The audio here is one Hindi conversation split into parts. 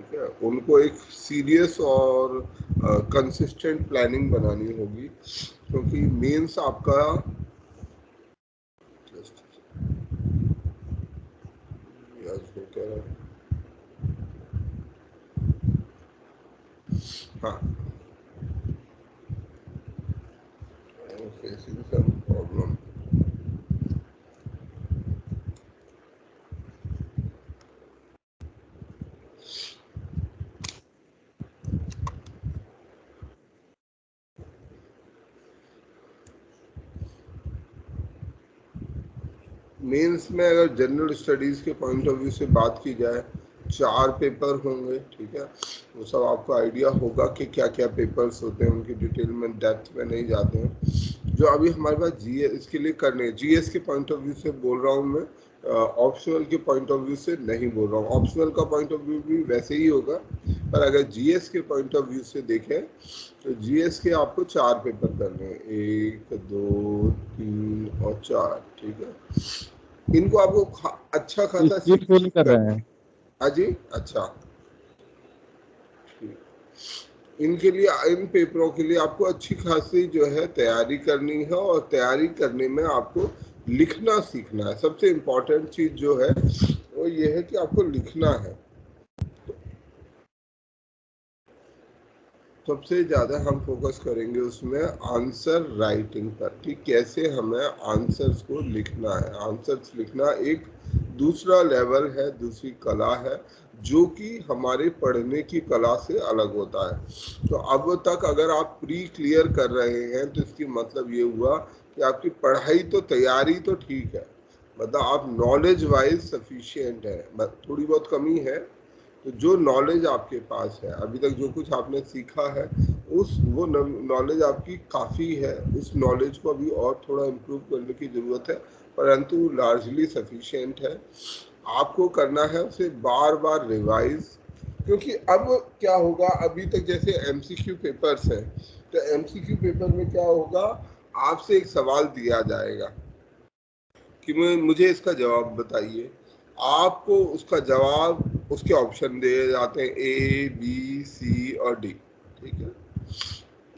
ठीक है। उनको एक सीरियस और कंसिस्टेंट प्लानिंग बनानी होगी, क्योंकि मेंस आपका हाँ facing some problem. मेंस में अगर जनरल स्टडीज के पॉइंट ऑफ व्यू से बात की जाए, 4 पेपर होंगे, ठीक है। वो सब आपको आइडिया होगा कि क्या क्या पेपर्स होते हैं, उनकी डिटेल में डेप्थ में नहीं जाते हैं। जो अभी हमारे पास जीएस के लिए करने, जीएस के पॉइंट ऑफ व्यू से बोल रहा हूँ मैं, ऑप्शनल के पॉइंट ऑफ व्यू से नहीं बोल रहा हूँ। ऑप्शनल का पॉइंट ऑफ व्यू भी वैसे ही होगा, पर अगर जीएस के पॉइंट ऑफ व्यू से देखें तो जीएस के आपको 4 पेपर करने हैं, 1 2 3 और 4, ठीक है। इनको आपको अच्छा खासा स्पीड फुल कर रहे हैं। हाँ जी, अच्छा। इनके लिए, इन पेपरों के लिए आपको अच्छी खासी जो है तैयारी करनी है, और तैयारी करने में आपको लिखना सीखना है। सबसे इम्पोर्टेंट चीज जो है वो ये है कि आपको लिखना है। सबसे ज़्यादा हम फोकस करेंगे उसमें आंसर राइटिंग पर, कि कैसे हमें आंसर्स को लिखना है। आंसर्स लिखना एक दूसरा लेवल है, दूसरी कला है, जो कि हमारे पढ़ने की कला से अलग होता है। तो अब तक अगर आप प्री क्लियर कर रहे हैं तो इसकी मतलब ये हुआ कि आपकी पढ़ाई तो, तैयारी तो ठीक है, मतलब आप नॉलेज वाइज सफिशिएंट है, थोड़ी बहुत कमी है तो जो नॉलेज आपके पास है अभी तक, जो कुछ आपने सीखा है, वो नॉलेज आपकी काफ़ी है। उस नॉलेज को अभी और थोड़ा इम्प्रूव करने की ज़रूरत है, परंतु लार्जली सफिशिएंट है। आपको करना है उसे बार बार रिवाइज, क्योंकि अब क्या होगा, अभी तक जैसे एमसीक्यू पेपर्स हैं, तो एमसीक्यू पेपर में क्या होगा, आपसे एक सवाल दिया जाएगा कि मुझे इसका जवाब बताइए। आपको उसका जवाब, उसके ऑप्शन दिए जाते हैं ए बी सी और डी, ठीक है।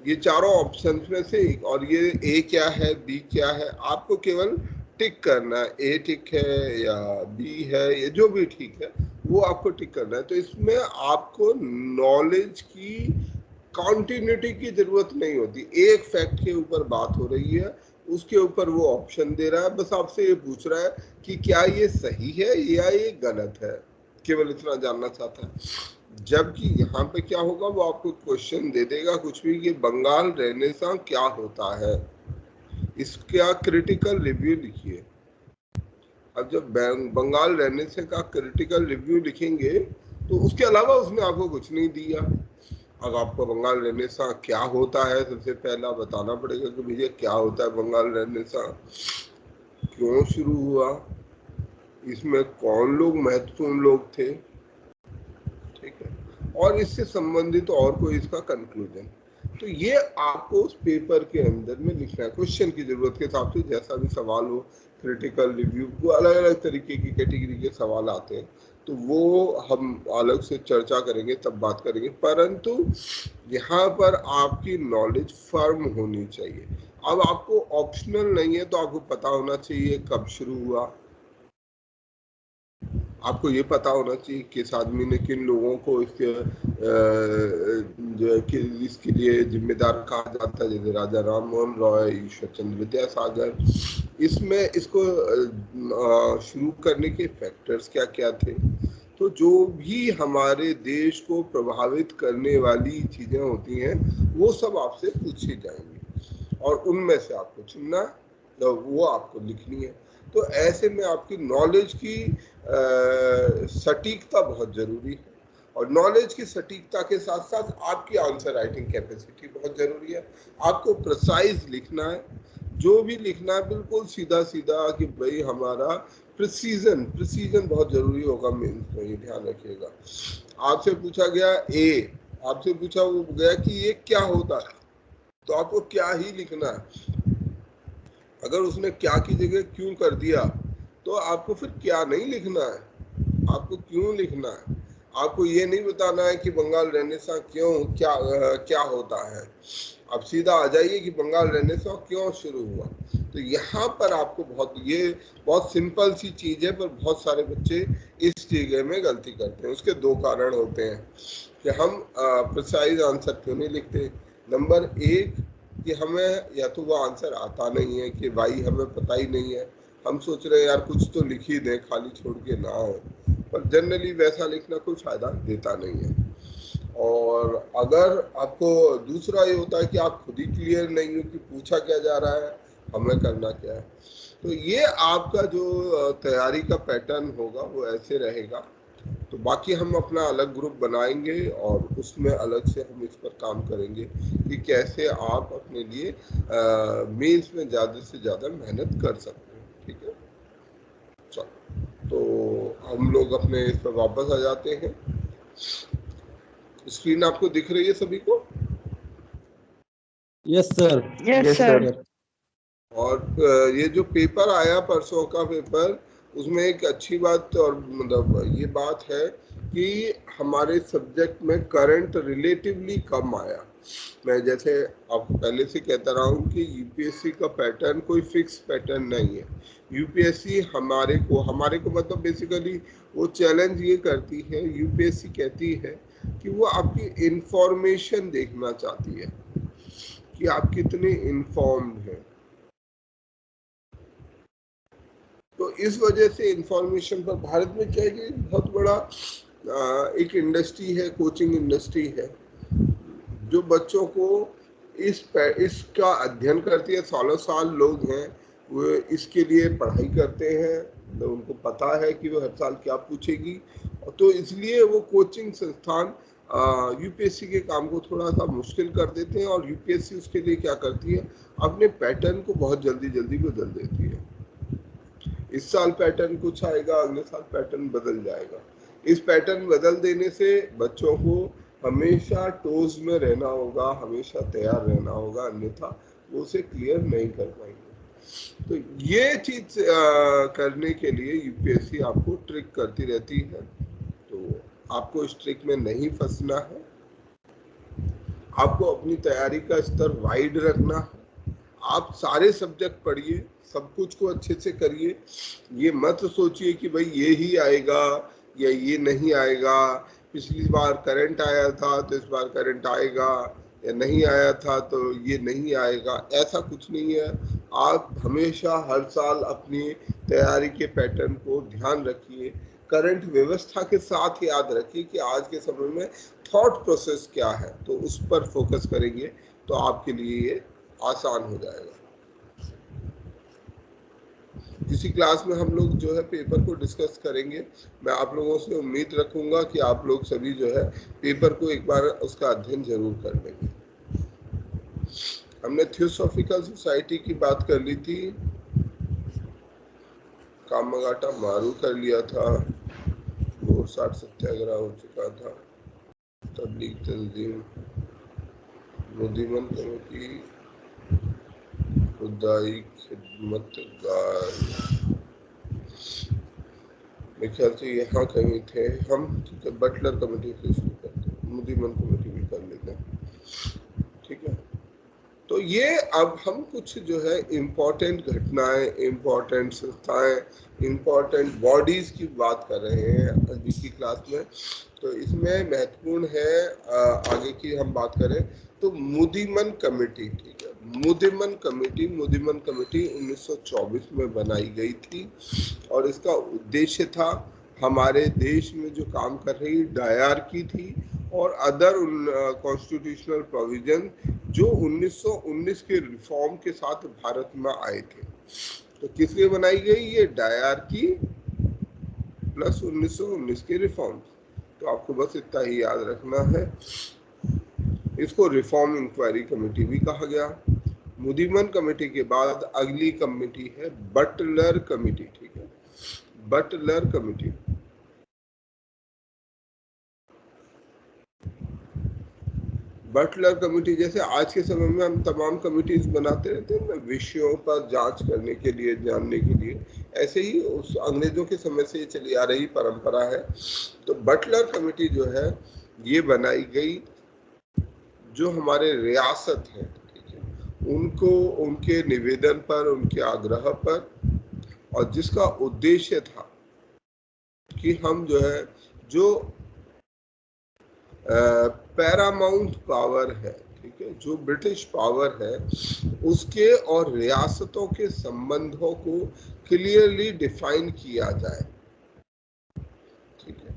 ये चारों ऑप्शन में से एक, और ये ए क्या है, बी क्या है, आपको केवल टिक करना है, ए टिक है या बी है, ये जो भी ठीक है वो आपको टिक करना है। तो इसमें आपको नॉलेज की कॉन्टिन्यूटी की जरूरत नहीं होती। एक फैक्ट के ऊपर बात हो रही है, उसके ऊपर वो ऑप्शन दे रहा है, बस आपसे ये पूछ रहा है कि क्या ये सही है या ये गलत है, केवल इतना जानना चाहता है। जबकि यहाँ पे क्या होगा, वो आपको क्वेश्चन दे देगा कुछ भी, कि बंगाल रेनेसां क्या होता है, इसका क्रिटिकल रिव्यू लिखिए। अब जब बंगाल रेनेसां का क्रिटिकल रिव्यू लिखेंगे तो उसके अलावा उसने आपको कुछ नहीं दिया। अब आपको बंगाल रेनेसां क्या होता है, सबसे पहला बताना पड़ेगा कि भैया क्या होता है बंगाल रेनेसां, क्यों शुरू हुआ, इसमें कौन लोग महत्वपूर्ण लोग थे, ठीक है, और इससे संबंधित और कोई इसका कंक्लूजन। तो ये आपको उस पेपर के अंदर में लिखना है, क्वेश्चन की जरूरत के हिसाब से जैसा भी सवाल हो। क्रिटिकल रिव्यू को अलग अलग तरीके की कैटेगरी के सवाल आते हैं, तो वो हम अलग से चर्चा करेंगे, तब बात करेंगे। परंतु यहाँ पर आपकी नॉलेज फर्म होनी चाहिए। अब आपको ऑप्शनल नहीं है, तो आपको पता होना चाहिए कब शुरू हुआ, आपको ये पता होना चाहिए किस आदमी ने किन लोगों को इसके लिए जिम्मेदार कहा जाता है, जैसे राजा राम मोहन रॉय, ईश्वर चंद्र विद्यासागर। इसमें इसको शुरू करने के फैक्टर्स क्या क्या थे। तो जो भी हमारे देश को प्रभावित करने वाली चीजें होती हैं वो सब आपसे पूछी जाएंगी, और उनमें से आपको चुनना, तो वो आपको लिखनी है। तो ऐसे में आपकी नॉलेज की सटीकता बहुत जरूरी है, और नॉलेज की सटीकता के साथ साथ आपकी आंसर राइटिंग कैपेसिटी बहुत जरूरी है। आपको प्रिसाइज लिखना है, जो भी लिखना है बिल्कुल सीधा सीधा, कि भाई हमारा प्रिसीजन बहुत जरूरी होगा मेंस में, ये ध्यान रखिएगा। आपसे पूछा गया ए, आपसे पूछा वो गया कि ये क्या होता है, तो आपको क्या ही लिखना है। अगर उसने क्या की जगह क्यों कर दिया, तो आपको फिर क्या नहीं लिखना है, आपको क्यों लिखना है। आपको ये नहीं बताना है कि बंगाल रेनेसां क्यों, क्या होता है। आप सीधा आ जाइए कि बंगाल रेनेसां क्यों शुरू हुआ। तो यहाँ पर आपको बहुत सिंपल सी चीज है, पर बहुत सारे बच्चे इस चीज में गलती करते हैं। उसके दो कारण होते हैं कि हम प्रिसाइज आंसर क्यों नहीं लिखते। नंबर एक कि हमें या तो वो आंसर आता नहीं है, कि भाई हमें पता ही नहीं है, हम सोच रहे हैं यार कुछ तो लिख ही दें, खाली छोड़ के ना हो। पर जनरली वैसा लिखना कोई फायदा देता नहीं है। और अगर आपको दूसरा ये होता है कि आप खुद ही क्लियर नहीं हो कि पूछा क्या जा रहा है, हमें करना क्या है, तो ये आपका जो तैयारी का पैटर्न होगा वो ऐसे रहेगा। तो बाकी हम अपना अलग ग्रुप बनाएंगे और उसमें अलग से हम इस पर काम करेंगे कि कैसे आप अपने लिए मेंस में ज़्यादा से ज़्यादा मेहनत कर सकते हैं। ठीक है, चलो तो हम लोग अपने इस पर वापस आ जाते हैं। स्क्रीन आपको दिख रही है सभी को? Yes sir. Yes sir. और ये जो पेपर आया परसों का पेपर, उसमें एक अच्छी बात और मतलब ये बात है कि हमारे सब्जेक्ट में करंट रिलेटिवली कम आया। मैं जैसे आपको पहले से कहता रहा हूँ कि यूपीएससी का पैटर्न कोई फिक्स पैटर्न नहीं है। यूपीएससी हमारे को मतलब बेसिकली वो चैलेंज ये करती है, यूपीएससी कहती है कि वो आपकी इंफॉर्मेशन देखना चाहती है कि आप कितने इन्फॉर्म्ड हैं। तो इस वजह से इंफॉर्मेशन पर भारत में क्या है कि बहुत बड़ा एक इंडस्ट्री है, कोचिंग इंडस्ट्री है, जो बच्चों को इसका अध्ययन करती है। सालों साल लोग हैं वो इसके लिए पढ़ाई करते हैं, तो उनको पता है कि वो हर साल क्या पूछेगी, तो इसलिए वो कोचिंग संस्थान यूपीएससी के काम को थोड़ा सा मुश्किल कर देते हैं। और यूपीएससी उसके लिए क्या करती है, अपने पैटर्न को बहुत जल्दी जल्दी बदल देती है। इस साल पैटर्न कुछ आएगा, अगले साल पैटर्न बदल जाएगा। इस पैटर्न बदल देने से बच्चों को हमेशा टोज में रहना होगा, हमेशा तैयार रहना होगा, अन्यथा वो उसे क्लियर नहीं कर पाएंगे। तो ये चीज करने के लिए यूपीएससी आपको ट्रिक करती रहती है, तो आपको इस ट्रिक में नहीं फंसना है। आपको अपनी तैयारी का स्तर वाइड रखना है। आप सारे सब्जेक्ट पढ़िए, सब कुछ को अच्छे से करिए। ये मत सोचिए कि भाई ये ही आएगा या ये नहीं आएगा, पिछली बार करंट आया था तो इस बार करंट आएगा, या नहीं आया था तो ये नहीं आएगा, ऐसा कुछ नहीं है। आप हमेशा हर साल अपनी तैयारी के पैटर्न को ध्यान रखिए, करंट व्यवस्था के साथ याद रखिए कि आज के समय में थॉट प्रोसेस क्या है, तो उस पर फोकस करेंगे तो आपके लिए ये आसान हो जाएगा। किसी क्लास में हम लोग जो है पेपर को डिस्कस करेंगे। मैं आप लोगों से उम्मीद रखूंगा कि आप लोग सभी जो है पेपर को एक बार उसका अध्ययन जरूर कर लेंगे। हमने थियोसॉफिकल सोसाइटी की बात कर ली थी, कामागाटा मारू कर लिया था, 60 सत्याग्रह हो चुका था, तबलीग तंजीम, मुदिमन कमेटी, खुदाई खिदमतगार, मेरे ख्याल से यहाँ कहीं थे हम। ठीक है, बटलर कमेटी से शुरू करते हैं, मुदिमन कमेटी भी कर लेते हैं। ठीक है, तो ये अब हम कुछ जो है इम्पोर्टेंट घटनाएं, इम्पोर्टेंट संस्थाएं, इम्पोर्टेंट बॉडीज की बात कर रहे हैं अभी की क्लास में। तो इसमें महत्वपूर्ण है आगे की हम बात करें तो मुदिमन कमेटी। ठीक है, मुदिमन कमेटी 1924 में बनाई गई थी और इसका उद्देश्य था हमारे देश में जो काम कर रही डायरकी थी और अदर कॉन्स्टिट्यूशनल प्रोविजन जो 1919 के रिफॉर्म के साथ भारत में आए थे। तो किस लिए बनाई गई ये डायरकी प्लस 1919 के रिफॉर्म। तो आपको बस इतना ही याद रखना है। इसको रिफॉर्म इंक्वायरी कमेटी भी कहा गया। मुदिमन कमेटी के बाद अगली कमेटी है बटलर कमेटी। ठीक है, बटलर कमेटी। बटलर कमेटी, जैसे आज के समय में हम तमाम कमिटीज बनाते रहते हैं ना विषयों पर जांच करने के लिए, जानने के लिए, ऐसे ही उस अंग्रेजों के समय से ये चली आ रही परंपरा है। तो बटलर कमेटी जो है ये बनाई गई, जो हमारे रियासत है, ठीक है, उनको उनके निवेदन पर, उनके आग्रह पर, और जिसका उद्देश्य था कि हम जो है, जो पैरामाउंट पावर है, ठीक है, जो ब्रिटिश पावर है, उसके और रियासतों के संबंधों को क्लियरली डिफाइन किया जाए, ठीक है,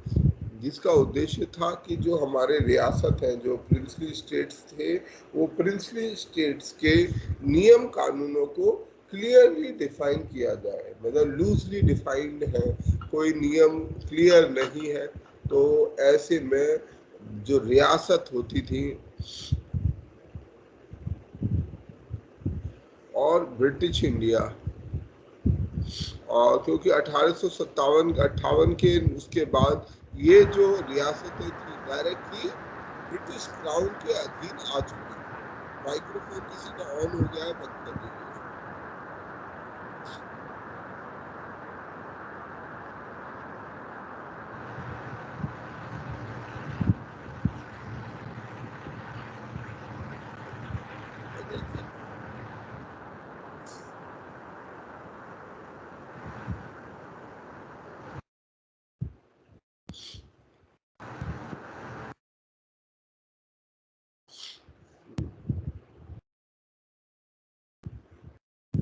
जिसका उद्देश्य था कि जो हमारे रियासत हैं, जो प्रिंसली स्टेट्स थे, वो प्रिंसली स्टेट्स के नियम कानूनों को क्लियरली डिफाइन किया जाए। मतलब लूजली डिफाइंड है, कोई नियम क्लियर नहीं है, तो ऐसे में जो रियासत होती थी और ब्रिटिश इंडिया, और क्योंकि 1857-58 के उसके बाद ये जो रियासतें थी डायरेक्टली ब्रिटिश क्राउन के अधीन आ चुकी। माइक्रोफोन किसी का ऑन हो गया है, बंद कर दीजिए।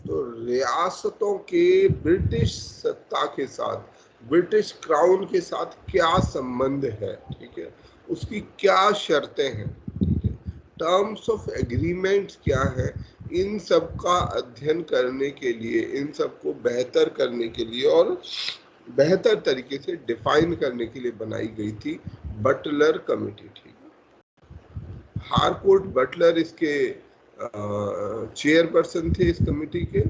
तो रियासतों के ब्रिटिश सत्ता के साथ, ब्रिटिश क्राउन के साथ क्या संबंध है, ठीक है, उसकी क्या शर्तें हैं, ठीक है, टर्म्स ऑफ एग्रीमेंट क्या है, इन सब का अध्ययन करने के लिए, इन सब को बेहतर करने के लिए और बेहतर तरीके से डिफाइन करने के लिए बनाई गई थी बटलर कमेटी, ठीक है। हारकोर्ट बटलर इसके चेयरपर्सन थे इस कमेटी के,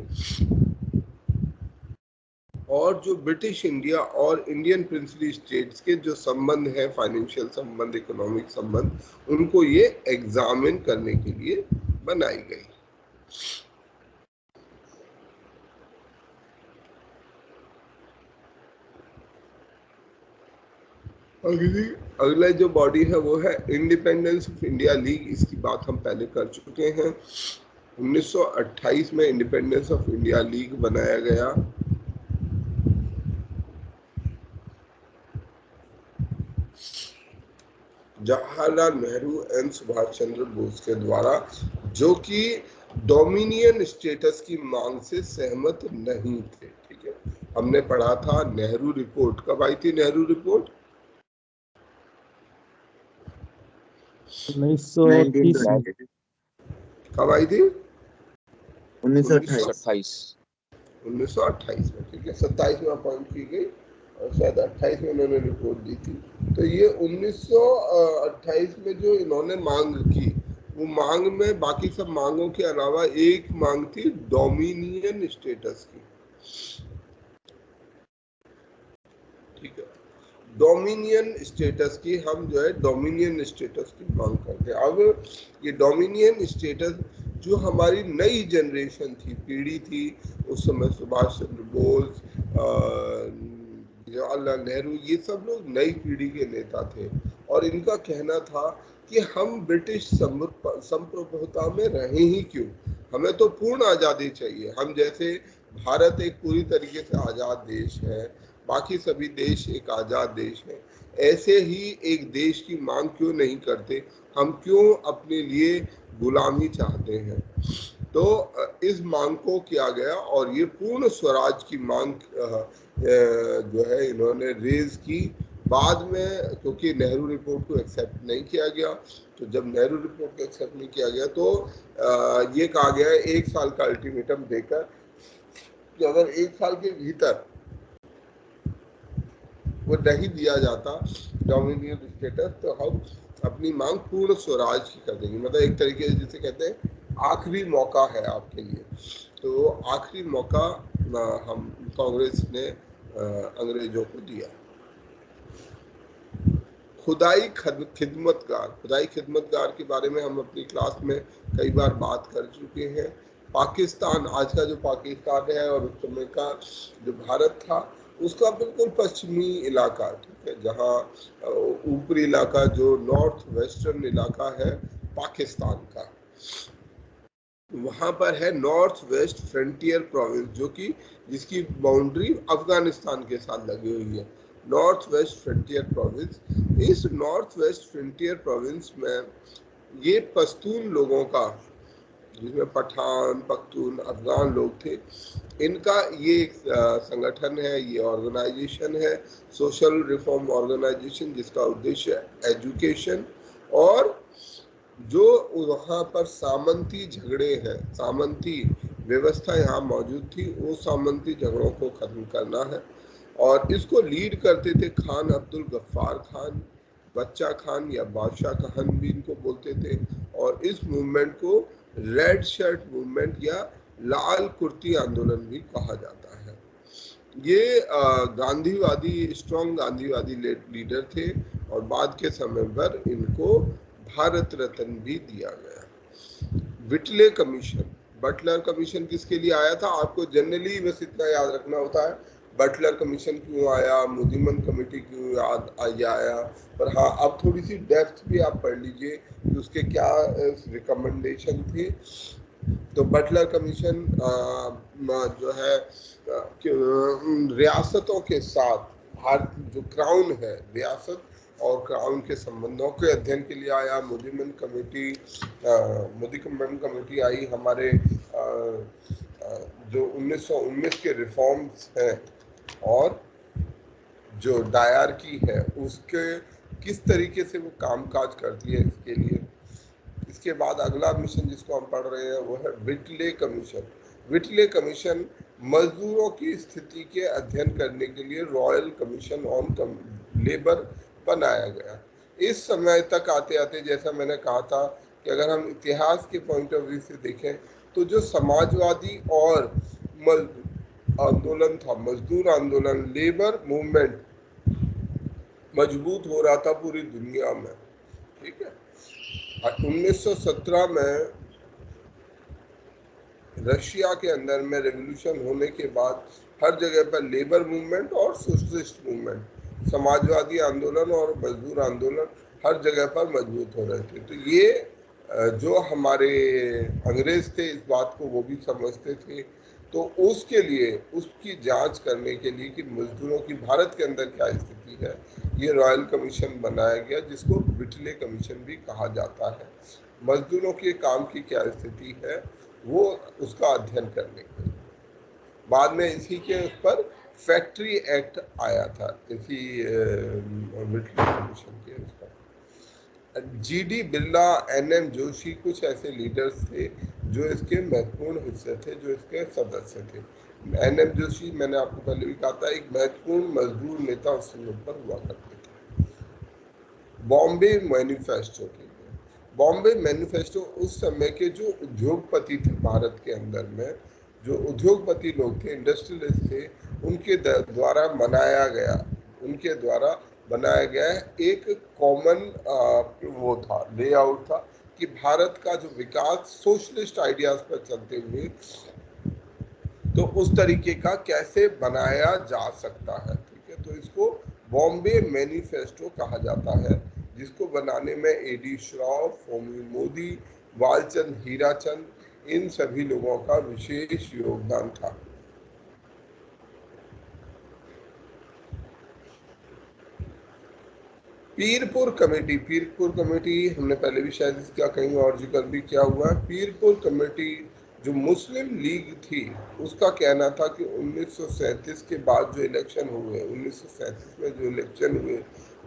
और जो ब्रिटिश इंडिया और इंडियन प्रिंसली स्टेट्स के जो संबंध है, फाइनेंशियल संबंध, इकोनॉमिक संबंध, उनको ये एग्जामिन करने के लिए बनाई गई। अगला जो बॉडी है वो है इंडिपेंडेंस ऑफ इंडिया लीग। इसकी बात हम पहले कर चुके हैं। 1928 में इंडिपेंडेंस ऑफ इंडिया लीग बनाया गया। जवाहरलाल नेहरू एंड सुभाष चंद्र बोस के द्वारा, जो कि डोमिनियन स्टेटस की मांग से सहमत नहीं थे, ठीक है। हमने पढ़ा था नेहरू रिपोर्ट। कब आई थी नेहरू रिपोर्ट? 1930। कब आई थी? 1928। 1928 में, ठीक है। 27 में अपॉइंट की गई और शायद 28 में उन्होंने रिपोर्ट दी थी। तो ये 1928 में जो इन्होंने मांग की, वो मांग में बाकी सब मांगों के अलावा एक मांग थी डोमिनियन स्टेटस की, ठीक है। डोमिनियन स्टेटस की, हम जो है डोमिनियन स्टेटस की मांग करते हैं। अब ये डोमिनियन स्टेटस जो हमारी नई जनरेशन थी, पीढ़ी थी, उस समय सुभाष चंद्र बोस, जवाहरलाल नेहरू, ये सब लोग नई पीढ़ी के नेता थे, और इनका कहना था कि हम ब्रिटिश संप्रभुता में रहें ही क्यों, हमें तो पूर्ण आज़ादी चाहिए। हम जैसे भारत एक पूरी तरीके से आज़ाद देश है, बाकी सभी देश एक आज़ाद देश है, ऐसे ही एक देश की मांग क्यों नहीं करते, हम क्यों अपने लिए गुलामी चाहते हैं। तो इस मांग को किया गया, और ये पूर्ण स्वराज की मांग जो है इन्होंने रेज की। बाद में क्योंकि नेहरू रिपोर्ट को एक्सेप्ट नहीं किया गया, तो जब नेहरू रिपोर्ट को एक्सेप्ट नहीं किया गया तो ये कहा गया 1 साल का अल्टीमेटम देकर कि अगर 1 साल के भीतर वो नहीं दिया जाता डोमिनियन स्टेटस, तो हम अपनी मांग पूर्ण स्वराज की कर देंगे। मतलब एक तरीके से जिसे कहते हैं आखिरी मौका है आपके लिए। तो आखिरी मौका हम कांग्रेस ने अंग्रेजों को दिया। खुदाई खिदमतगार के बारे में हम अपनी क्लास में कई बार बात कर चुके हैं। पाकिस्तान, आज का जो पाकिस्तान है और उस समय का जो भारत था, उसका बिल्कुल पश्चिमी इलाका, ठीक है, जहाँ ऊपरी इलाका जो नॉर्थ वेस्टर्न इलाका है पाकिस्तान का, वहां पर है नॉर्थ वेस्ट फ्रंटियर प्रोविंस, जो कि जिसकी बाउंड्री अफगानिस्तान के साथ लगी हुई है, नॉर्थ वेस्ट फ्रंटियर प्रोविंस। इस नॉर्थ वेस्ट फ्रंटियर प्रोविंस में ये पश्तून लोगों का, जिसमें पठान, पख्तून, अफगान लोग थे, इनका ये एक संगठन है, ये ऑर्गेनाइजेशन है, सोशल रिफॉर्म ऑर्गेनाइजेशन, जिसका उद्देश्य एजुकेशन और जो वहाँ पर सामंती झगड़े हैं, सामंती व्यवस्था यहाँ मौजूद थी, वो सामंती झगड़ों को खत्म करना है। और इसको लीड करते थे खान अब्दुल गफ्फार खान, बच्चा खान या बादशाह खान भी इनको बोलते थे। और इस मूवमेंट को रेड शर्ट मूवमेंट या लाल कुर्ती आंदोलन भी कहा जाता है। ये गांधीवादी, स्ट्रॉन्ग गांधीवादी लीडर थे और बाद के समय पर इनको भारत रत्न भी दिया गया। विटले कमीशन, बटलर कमीशन किसके लिए आया था? आपको जनरली बस इतना याद रखना होता है, बटलर कमीशन क्यों आया, मुदिमन कमेटी क्यों याद आया, पर हाँ, अब थोड़ी सी डेप्थ भी आप पढ़ लीजिए कि उसके क्या रिकमेंडेशन थे। तो बटलर कमीशन जो है रियासतों के साथ, भारत जो क्राउन है, रियासत और क्राउन के संबंधों के अध्ययन के लिए आया। मुदिमन कमेटी आई हमारे जो 1919 के रिफॉर्म्स हैं और जो डायरकी है उसके किस तरीके से वो कामकाज करती है, इसके लिए। इसके बाद अगला मिशन जिसको हम पढ़ रहे हैं वो है विटले कमीशन। विटले कमीशन मजदूरों की स्थिति के अध्ययन करने के लिए रॉयल कमीशन ऑन लेबर बनाया गया। इस समय तक आते आते, जैसा मैंने कहा था कि अगर हम इतिहास के पॉइंट ऑफ व्यू से देखें तो जो समाजवादी और आंदोलन था, मजदूर आंदोलन, लेबर मूवमेंट मजबूत हो रहा था पूरी दुनिया में, ठीक है। 1917 में रशिया के अंदर में रेवोल्यूशन होने के बाद हर जगह पर लेबर मूवमेंट और सोशलिस्ट मूवमेंट, समाजवादी आंदोलन और मजदूर आंदोलन हर जगह पर मजबूत हो रहे थे। तो ये जो हमारे अंग्रेज थे इस बात को वो भी समझते थे, तो उसके लिए, उसकी जांच करने के लिए कि मजदूरों की भारत के अंदर क्या स्थिति है, ये रॉयल कमीशन बनाया गया, जिसको विटले कमीशन भी कहा जाता है। मजदूरों के काम की क्या स्थिति है वो उसका अध्ययन करने के लिए। बाद में इसी के उस पर फैक्ट्री एक्ट आया था, इसी विटले कमीशन के उस पर। जीडी बिरला, एनएम जोशी, कुछ ऐसे लीडर्स थे जो इसके महत्वपूर्ण हिस्से थे, जो इसके सदस्य थे। एनएम जोशी, मैंने आपको पहले भी कहा था, एक महत्वपूर्ण मजदूर नेता उस समय पर हुआ करते थे। बॉम्बे मैनिफेस्टो के लिए, बॉम्बे मैनिफेस्टो उस समय के जो उद्योगपति थे भारत के अंदर में, जो उद्योगपति लोग थे, इंडस्ट्रियलिस्ट थे, उनके द्वारा बनाया गया एक कॉमन वो था, लेआउट था कि भारत का जो विकास सोशलिस्ट आइडियाज पर चलते हुए, तो उस तरीके का कैसे बनाया जा सकता है, ठीक है। तो इसको बॉम्बे मैनिफेस्टो कहा जाता है, जिसको बनाने में एडी श्रॉफ, होमी मोदी, वालचंद हीराचंद, इन सभी लोगों का विशेष योगदान था। पीरपुर कमेटी हमने पहले भी शायद इसका कहीं और जिक्र भी किया हुआ है। पीरपुर कमेटी जो मुस्लिम लीग थी, उसका कहना था कि 1937 के बाद जो इलेक्शन हुए, 1937 में जो इलेक्शन हुए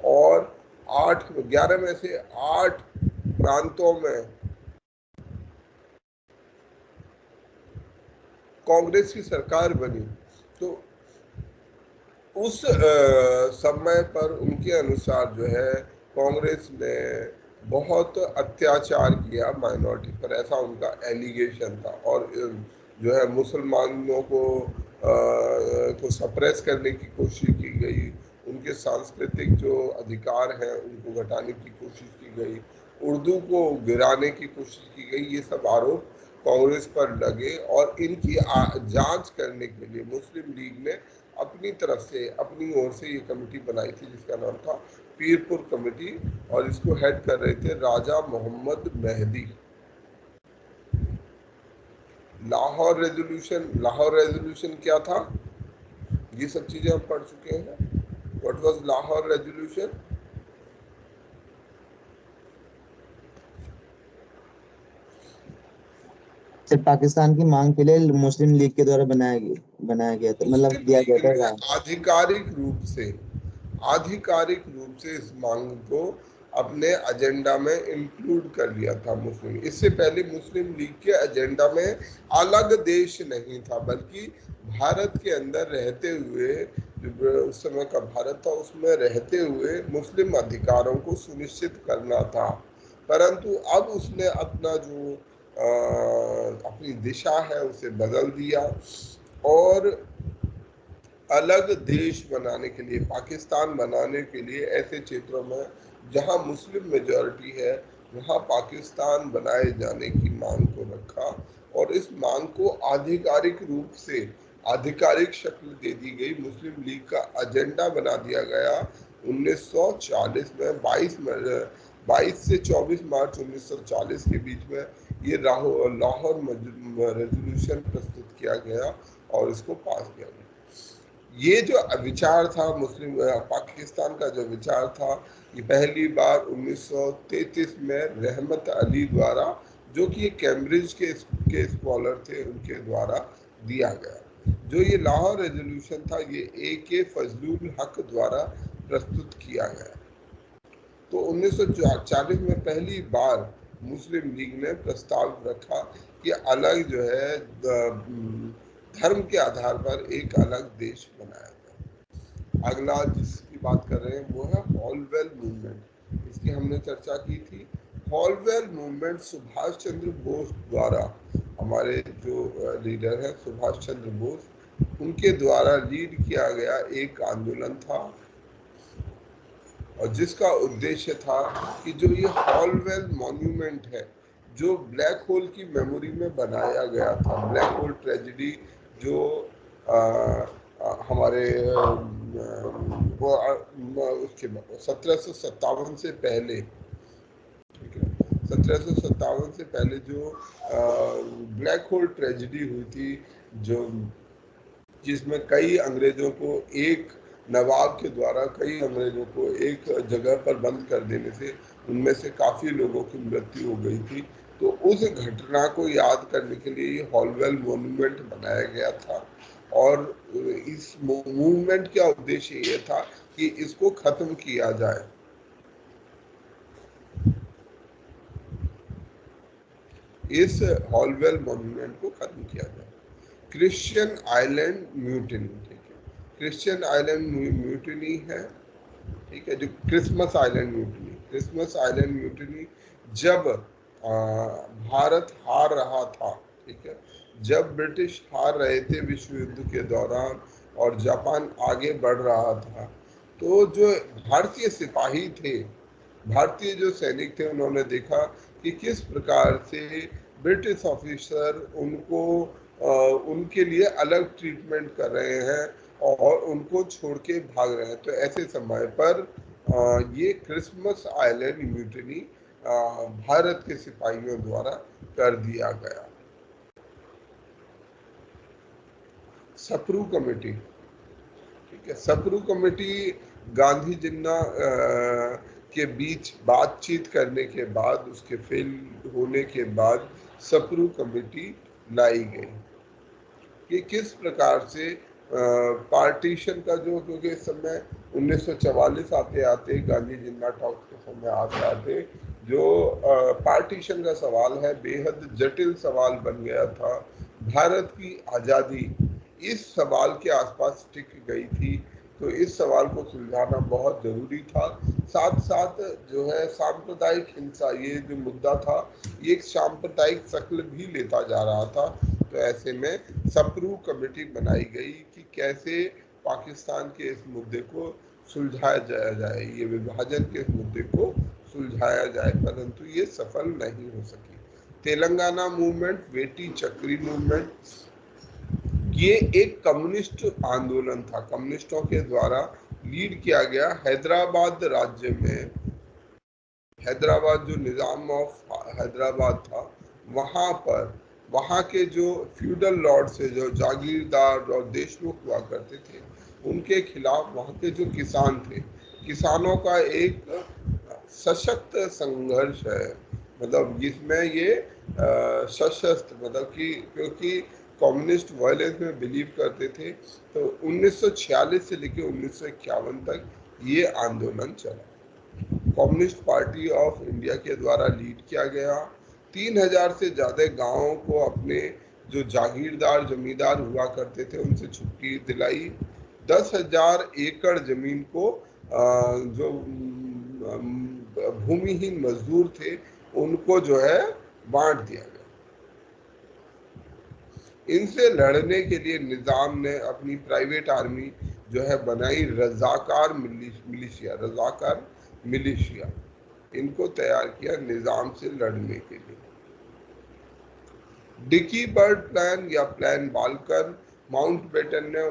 और 11 में से 8 प्रांतों में कांग्रेस की सरकार बनी, तो उस समय पर उनके अनुसार जो है कांग्रेस ने बहुत अत्याचार किया माइनॉरिटी पर, ऐसा उनका एलिगेशन था। और जो है मुसलमानों को सप्रेस करने की कोशिश की गई, उनके सांस्कृतिक जो अधिकार हैं उनको घटाने की कोशिश की गई, उर्दू को गिराने की कोशिश की गई। ये सब आरोप कांग्रेस पर लगे और इनकी जांच करने के लिए मुस्लिम लीग ने अपनी तरफ से, अपनी ओर से ये कमेटी बनाई थी जिसका नाम था पीरपुर कमेटी, और इसको हेड कर रहे थे राजा मोहम्मद मेहदी। लाहौर रेजोल्यूशन क्या था, ये सब चीजें हम पढ़ चुके हैं। What was Lahore resolution? सिर्फ पाकिस्तान की मांग के लिए मुस्लिम लीग के द्वारा बनाया गया था, मतलब मुस्लिम दिया गया लीग था ने राय। आधिकारिक रूप से इस मांग को अपने एजेंडा में इंक्लूड कर लिया था मुस्लिम। इससे पहले मुस्लिम लीग के एजेंडा में अलग देश नहीं था, बल्कि भारत के अंदर रहते हुए, जो उस समय का भारत था उसमें रहते हुए मुस्लिम अधिकारों को सुनिश्चित करना था। परंतु अब उसने अपना जो अपनी दिशा है उसे बदल दिया और अलग देश बनाने के लिए, पाकिस्तान बनाने के लिए, ऐसे क्षेत्रों में जहां मुस्लिम मेजॉरिटी है वहां पाकिस्तान बनाए जाने की मांग को रखा और इस मांग को आधिकारिक रूप से आधिकारिक शक्ल दे दी गई। मुस्लिम लीग का एजेंडा बना दिया गया 1940 में। 22 से 24 मार्च 1940 के बीच में ये लाहौर रेजोल्यूशन प्रस्तुत किया गया और इसको पास किया गया। ये जो विचार था मुस्लिम पाकिस्तान का जो विचार था, ये पहली बार 1933 में रहमत अली द्वारा, जो कि कैम्ब्रिज के स्कॉलर थे, उनके द्वारा दिया गया। जो ये लाहौर रेजोल्यूशन था ये A.K. फजलुल हक द्वारा प्रस्तुत किया गया। तो 1940 में पहली बार मुस्लिम लीग ने प्रस्ताव रखा कि अलग जो है धर्म के आधार पर एक अलग देश बनाया जाए। अगला जिसकी बात कर रहे हैं वो है हॉलवेल मूवमेंट। इसकी हमने चर्चा की थी। हॉलवेल मूवमेंट सुभाष चंद्र बोस द्वारा, हमारे जो लीडर है सुभाष चंद्र बोस, उनके द्वारा लीड किया गया एक आंदोलन था और जिसका उद्देश्य था कि जो ये हॉलवेल मॉन्यूमेंट है जो ब्लैक होल की मेमोरी में बनाया गया था, ब्लैक होल ट्रेजेडी जो हमारे उसके 1757 से पहले, ठीक है, 1757 से पहले जो ब्लैक होल ट्रेजेडी हुई थी, जो जिसमें कई अंग्रेजों को, एक नवाब के द्वारा कई अंग्रेजों को एक जगह पर बंद कर देने से उनमें से काफ़ी लोगों की मृत्यु हो गई थी। तो उस घटना को याद करने के लिए ये हॉलवेल मॉन्यूमेंट बनाया गया था और इस मूवमेंट का उद्देश्य ये था कि इसको खत्म किया जाए। इस हॉलवेल मॉन्यूमेंट को खत्म किया जाए। क्रिश्चियन आइलैंड म्यूटिनी, ठीक है, क्रिश्चियन आइलैंड म्यूटिनी है, ठीक है, जो Christmas island mutiny, Christmas island mutiny जब भारत हार रहा था, ठीक है, जब ब्रिटिश हार रहे थे विश्व युद्ध के दौरान और जापान आगे बढ़ रहा था, तो जो भारतीय सिपाही थे, भारतीय जो सैनिक थे, उन्होंने देखा कि किस प्रकार से ब्रिटिश ऑफिसर उनको उनके लिए अलग ट्रीटमेंट कर रहे हैं और उनको छोड़ के भाग रहे हैं। तो ऐसे समय पर ये क्रिसमस आइलैंड म्यूटिनी भारत के सिपाहियों द्वारा कर दिया गया। सप्रू कमेटी, ठीक है, सप्रू कमेटी गांधी जिन्ना के बीच बातचीत करने के बाद, उसके फेल होने के बाद सप्रू कमेटी लाई गई कि किस प्रकार से पार्टीशन का जो, क्योंकि इस समय 1944 आते आते गांधी जिन्ना टॉक के समय आते आते जो पार्टीशन का सवाल है बेहद जटिल सवाल बन गया था। भारत की आज़ादी इस सवाल के आसपास टिक गई थी, तो इस सवाल को सुलझाना बहुत ज़रूरी था। साथ साथ जो है सांप्रदायिक हिंसा, ये जो मुद्दा था ये एक सांप्रदायिक शक्ल भी लेता जा रहा था। तो ऐसे में सप्रू कमेटी बनाई गई कि कैसे पाकिस्तान के इस मुद्दे को सुलझाया जाए, ये विभाजन के मुद्दे को सुलझाया जाए, परंतु ये सफल नहीं हो सकी। तेलंगाना मूवमेंट, बेटी चक्री मूवमेंट, ये एक कम्युनिस्ट आंदोलन था, कम्युनिस्टों के द्वारा लीड किया गया। हैदराबाद राज्य में, हैदराबाद जो निजाम ऑफ हैदराबाद था, वहां पर वहां के जो फ्यूडल लॉर्ड से, जो जागीरदार और देशमुख हुआ करते थे, उनके खिलाफ वहां के जो किसान थे, किसानों का एक सशक्त संघर्ष है, मतलब जिसमें ये सशस्त्र, मतलब कि क्योंकि कम्युनिस्ट वायलेंस में बिलीव करते थे, तो 1946 से लेकर 1951 तक ये आंदोलन चला। कम्युनिस्ट पार्टी ऑफ इंडिया के द्वारा लीड किया गया। 3000 से ज्यादा गांवों को अपने जो जागीरदार जमींदार हुआ करते थे उनसे छुट्टी दिलाई। 10,000 एकड़ जमीन को जो भूमिहीन मजदूर थे उनको जो है बांट दिया गया। इनसे लड़ने के लिए निजाम ने अपनी प्राइवेट आर्मी जो है बनाई, रजाकार मिलिशिया, रजाकार मिलिशिया, इनको तैयार किया निजाम से लड़ने के लिए। डिकी बर्ड प्लान या प्लान बालकर, माउंटबेटन ने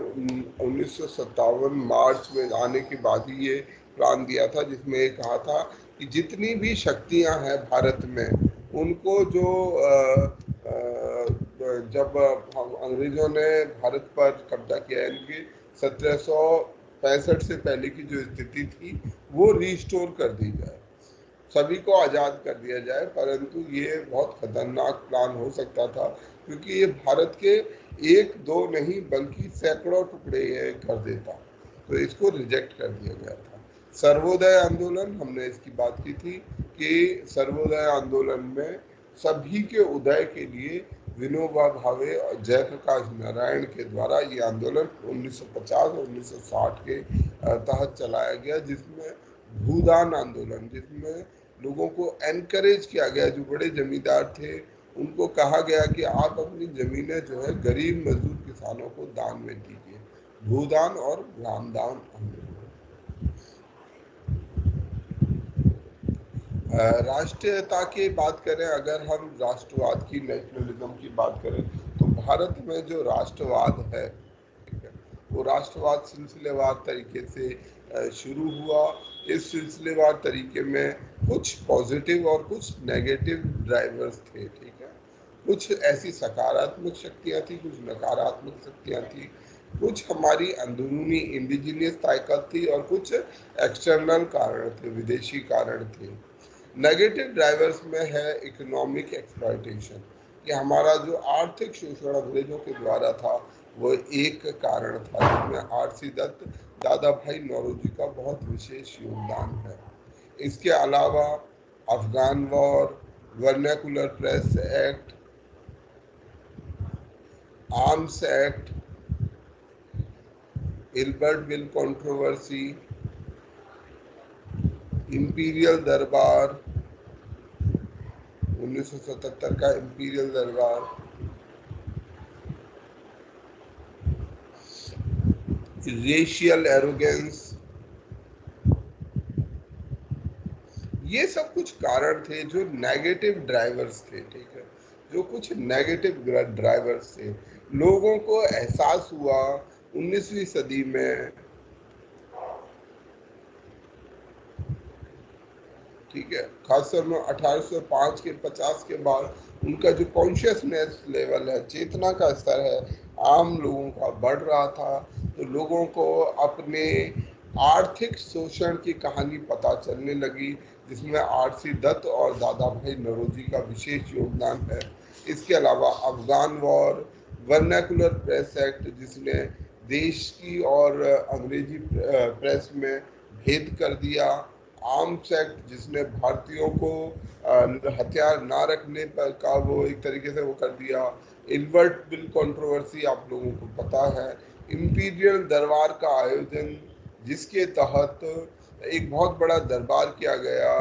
1957 मार्च में आने के बाद ही ये प्लान दिया था, जिसमें ये कहा था कि जितनी भी शक्तियां हैं भारत में, उनको जो जब अंग्रेजों ने भारत पर कब्जा किया, इनकी 1765 से पहले की जो स्थिति थी वो रिस्टोर कर दी जाए, सभी को आज़ाद कर दिया जाए। परंतु ये बहुत खतरनाक प्लान हो सकता था, क्योंकि ये भारत के एक दो नहीं बल्कि सैकड़ों टुकड़े ये कर देता, तो इसको रिजेक्ट कर दिया गया था। सर्वोदय आंदोलन, हमने इसकी बात की थी कि सर्वोदय आंदोलन में सभी के उदय के लिए विनोबा भावे और जयप्रकाश नारायण के द्वारा ये आंदोलन 1950 और 1960 के तहत चलाया गया, जिसमें भूदान आंदोलन, जिसमें लोगों को एनकरेज किया गया, जो बड़े जमींदार थे उनको कहा गया कि आप अपनी जमीनें जो है गरीब मजदूर किसानों को दान में दीजिए। भूदान और ग्रामदान आंदोलन। राष्ट्रीयता की बात करें, अगर हम राष्ट्रवाद की, नेशनलिज्म की बात करें, तो भारत में जो राष्ट्रवाद है, वो राष्ट्रवाद सिलसिलेवार तरीके से शुरू हुआ। इस सिलसिलेवार तरीके में कुछ पॉजिटिव और कुछ नेगेटिव ड्राइवर्स थे, ठीक है। कुछ ऐसी सकारात्मक शक्तियां थी, कुछ नकारात्मक शक्तियां थी, कुछ हमारी अंदरूनी इंडिजिनियस ताकत थी और कुछ एक्सटर्नल कारण थे, विदेशी कारण थे। नेगेटिव ड्राइवर्स में है इकोनॉमिक एक्सप्लॉयटेशन, कि हमारा जो आर्थिक शोषण अंग्रेजों के द्वारा था वो एक कारण था, जिसमें आरसी दत्त, दादा भाई नौरोजी का बहुत विशेष योगदान है। इसके अलावा Afghan war, vernacular press act, arms act, Ilbert Bill controversy, imperial durbar, 1977 का इंपीरियल दरबार, रेशियल एरोगेंस, ये सब कुछ कारण थे जो नेगेटिव ड्राइवर्स थे, ठीक है। जो कुछ नेगेटिव ड्राइवर्स थे, लोगों को एहसास हुआ 19वीं सदी में, ठीक है, खासतौर में 1805 के 50 के बाद उनका जो कॉन्शियसनेस लेवल है, चेतना का स्तर है, आम लोगों का बढ़ रहा था, तो लोगों को अपने आर्थिक शोषण की कहानी पता चलने लगी, जिसमें आरसी दत्त और दादा भाई नौरोजी का विशेष योगदान है। इसके अलावा Afghan war, vernacular press act, जिसने देश की और अंग्रेजी प्रेस में भेद कर दिया, आर्म्स एक्ट, जिसने भारतीयों को हथियार ना रखने पर का वो एक तरीके से वो कर दिया, इल्बर्ट बिल कंट्रोवर्सी आप लोगों को पता है, इंपीरियल दरबार का आयोजन, जिसके तहत एक बहुत बड़ा दरबार किया गया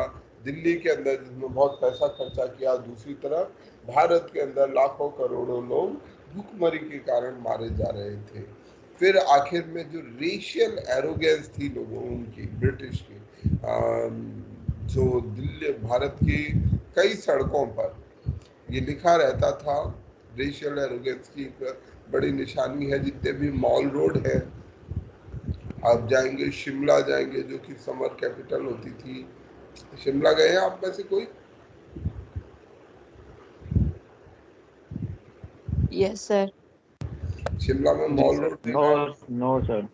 दिल्ली के अंदर, जिसमें बहुत पैसा खर्चा किया। दूसरी तरफ भारत के अंदर लाखों करोड़ों लोग भूखमरी के कारण मारे जा रहे थे। फिर आखिर में जो रेशियल एरोगेंस थी लोगों उनकी ब्रिटिश की, जो दिल्ली भारत की कई सड़कों पर ये लिखा रहता था, रेशियल एरोगेंस की एक बड़ी निशानी है। जितने भी मॉल रोड है, आप जाएंगे शिमला जाएंगे जो कि समर कैपिटल होती थी। शिमला गए हैं आप में से कोई? Yes sir. शिमला में मॉल रोड नो देखा है? No sir.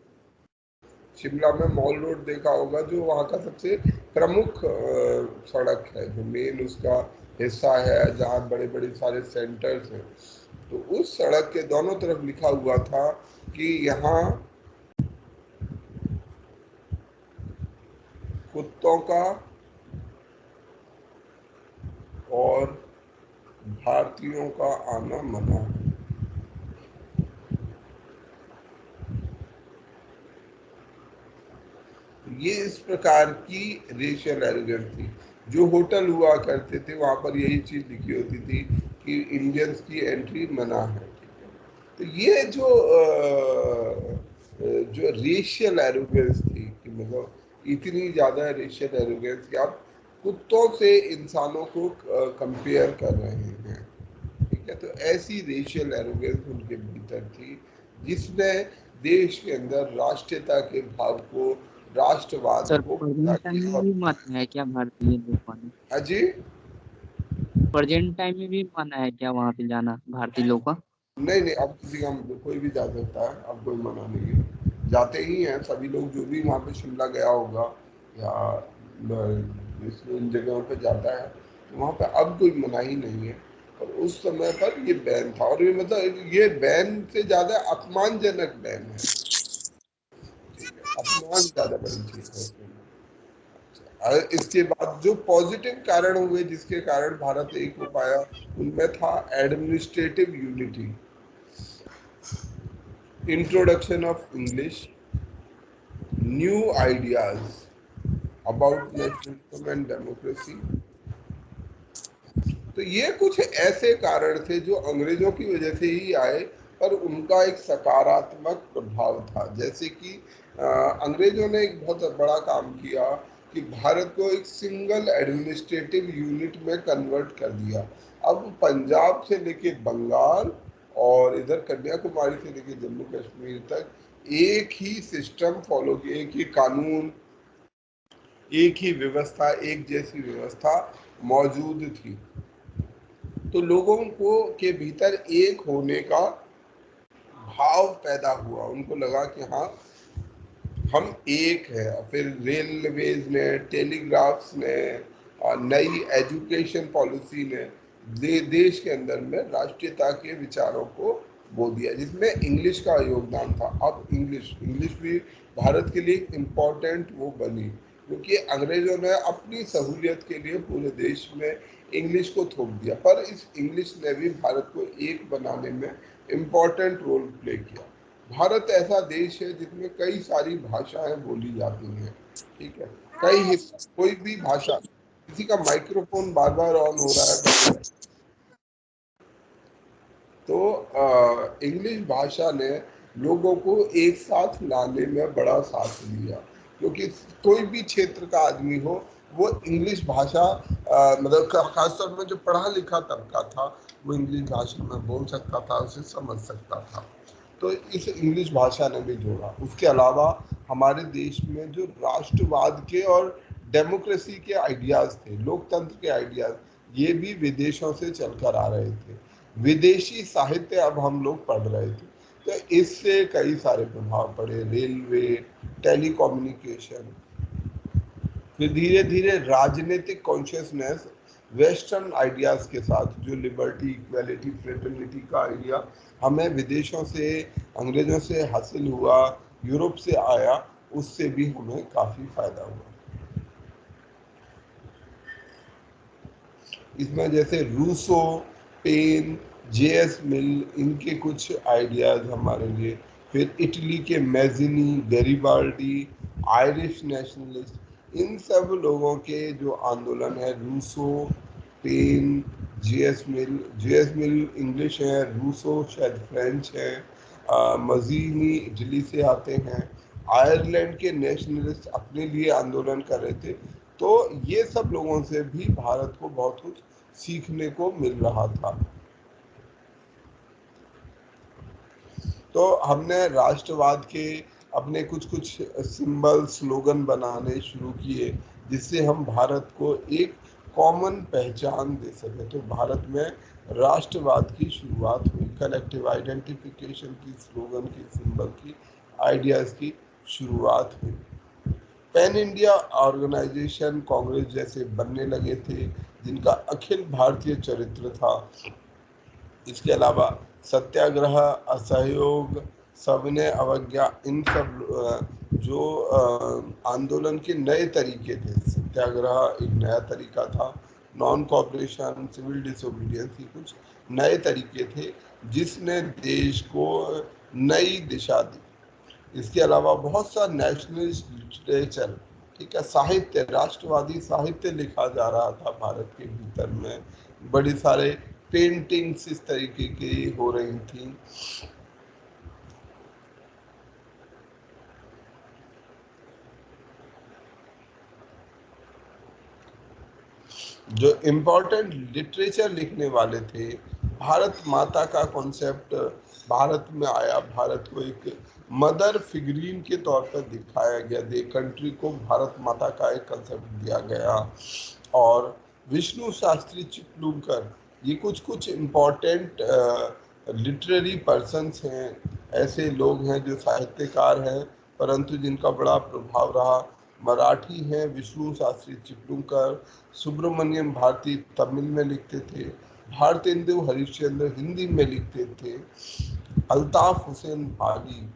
शिमला में मॉल रोड देखा होगा, जो वहाँ का सबसे प्रमुख सड़क है, जो मेन उसका हिस्सा है, जहाँ बड़े बड़े सारे सेंटर्स हैं। तो उस सड़क के दोनों तरफ लिखा हुआ था कि यहाँ कुत्तों का और भारतीयों का आना मना है। ये इस प्रकार की रेशियल एरोगेंस थी। जो होटल हुआ करते थे वहां पर यही चीज लिखी होती थी कि इंडियंस की एंट्री मना है। तो ये जो रेशियल एरोगेंस थी कि मतलब इतनी ज्यादा रेशियल एरोगेंस कि आप कुत्तों से इंसानों को कंपेयर कर रहे हैं, ठीक है। तो ऐसी रेशियल एरोगेंस उनके भीतर थी जिसने देश के अंदर राष्ट्रीयता के भाव को, राष्ट्रवाद सर को पैदा प्रेजेंट टाइम किया। में भी मना है क्या भारतीय लोग आना? अजी प्रेजेंट टाइम में भी मना है क्या वहाँ पे जाना भारतीय लोग का? नहीं नहीं, अब किसी का कोई भी जा सकता है, अब कोई मना नहीं है। जाते ही हैं सभी लोग, जो भी वहाँ पे शिमला गया होगा या इन जगहों पे जाता है, तो वहाँ पे अब कोई मना ही नहीं है। और उस समय पर ये बैन था, और ये मतलब ये बैन से ज्यादा अपमानजनक बैन है, ठीक है। अपमान ज्यादा बड़ी चीज है उसमें। और इसके बाद जो पॉजिटिव कारण हुए जिसके कारण भारत एक हो पाया, उनमें था administrative unity, introduction of English, new ideas about nationalism and democracy। तो ये कुछ ऐसे कारण थे जो अंग्रेजों की वजह से ही आए, पर उनका एक सकारात्मक प्रभाव था। जैसे कि अंग्रेजों ने एक बहुत बड़ा काम किया कि भारत को एक सिंगल एडमिनिस्ट्रेटिव यूनिट में कन्वर्ट कर दिया। अब पंजाब से लेके बंगाल और इधर कन्याकुमारी से लेके जम्मू कश्मीर तक एक ही सिस्टम फॉलो किया, एक ही कानून, एक ही व्यवस्था, एक जैसी व्यवस्था मौजूद थी। तो लोगों को के भीतर एक होने का भाव पैदा हुआ, उनको लगा कि हाँ हम एक है। फिर रेलवेज ने, टेलीग्राफ्स ने और नई एजुकेशन पॉलिसी ने देश के अंदर में राष्ट्रीयता के विचारों को बो दिया, जिसमें इंग्लिश का योगदान था। अब इंग्लिश भी भारत के लिए एक इम्पोर्टेंट वो बनी, क्योंकि अंग्रेजों ने अपनी सहूलियत के लिए पूरे देश में इंग्लिश को थोप दिया, पर इस इंग्लिश ने भी भारत को एक बनाने में इम्पोर्टेंट रोल प्ले किया। भारत ऐसा देश है जिसमें कई सारी भाषाएं बोली जाती हैं, ठीक है। कोई भी भाषा, किसी का माइक्रोफोन बार बार ऑन हो रहा है, तो इंग्लिश भाषा ने लोगों को एक साथ लाने में बड़ा साथ दिया, क्योंकि कोई भी क्षेत्र का आदमी हो वो इंग्लिश भाषा मतलब खासतौर में जो पढ़ा लिखा तबका था वो इंग्लिश भाषा में बोल सकता था, उसे समझ सकता था। तो इस इंग्लिश भाषा ने भी जोड़ा। उसके अलावा हमारे देश में जो राष्ट्रवाद के और डेमोक्रेसी के आइडियाज थे, लोकतंत्र के आइडियाज, ये भी विदेशों से चलकर आ रहे थे। विदेशी साहित्य अब हम लोग पढ़ रहे थे, तो इससे कई सारे प्रभाव पड़े। रेलवे, टेलीकम्युनिकेशन, फिर धीरे धीरे राजनीतिक कॉन्शियसनेस वेस्टर्न आइडियाज के साथ, जो लिबर्टी, इक्वालिटी, फ्रेटर्निटी का आइडिया हमें विदेशों से, अंग्रेजों से हासिल हुआ, यूरोप से आया, उससे भी हमें काफी फायदा हुआ। इसमें जैसे रूसो, पेन, जेएस मिल, इनके कुछ आइडियाज हमारे लिए। फिर इटली के मैजिनी, गैरिबाल्डी, आयरिश नेशनलिस्ट, इन सब लोगों के जो आंदोलन है, रूसो, पेन, जेएस मिल इंग्लिश है, रूसो शायद फ्रेंच है, मजीनी इटली से आते हैं, आयरलैंड के नेशनलिस्ट अपने लिए आंदोलन कर रहे थे। तो ये सब लोगों से भी भारत को बहुत कुछ सीखने को मिल रहा था। तो हमने राष्ट्रवाद के अपने कुछ कुछ सिंबल स्लोगन बनाने शुरू किए, जिससे हम भारत को एक कॉमन पहचान दे सके। तो भारत में राष्ट्रवाद की शुरुआत हुई, कलेक्टिव आइडेंटिफिकेशन की, स्लोगन की, सिंबल की, आइडियाज की शुरुआत हुई। पैन इंडिया ऑर्गेनाइजेशन कांग्रेस जैसे बनने लगे थे, जिनका अखिल भारतीय चरित्र था। इसके अलावा सत्याग्रह, असहयोग, सविनय अवज्ञा, इन सब जो आंदोलन के नए तरीके थे। सत्याग्रह एक नया तरीका था, नॉन कॉपरेशन, सिविल डिसोबीडियंस, की कुछ नए तरीके थे जिसने देश को नई दिशा दी। इसके अलावा बहुत सा नेशनलिस्ट लिटरेचर, ठीक है, साहित्य, राष्ट्रवादी साहित्य लिखा जा रहा था भारत के भीतर में। बड़ी सारे पेंटिंग्स इस तरीके की हो रही थी। जो इम्पोर्टेंट लिटरेचर लिखने वाले थे, भारत माता का कॉन्सेप्ट भारत में आया। भारत को एक मदर फिगरीन के तौर पर दिखाया गया, दे कंट्री को भारत माता का एक कंसेप्ट दिया गया। और विष्णु शास्त्री चिपलूणकर, ये कुछ कुछ इम्पोर्टेंट लिटरेरी पर्सन्स हैं, ऐसे लोग हैं जो साहित्यकार हैं परंतु जिनका बड़ा प्रभाव रहा। मराठी हैं विष्णु शास्त्री चिपलूणकर, सुब्रमण्यम भारती तमिल में लिखते थे, भारतेंदु हरिश्चंद्र हिंदी में लिखते थे, अल्ताफ हुसैन भागी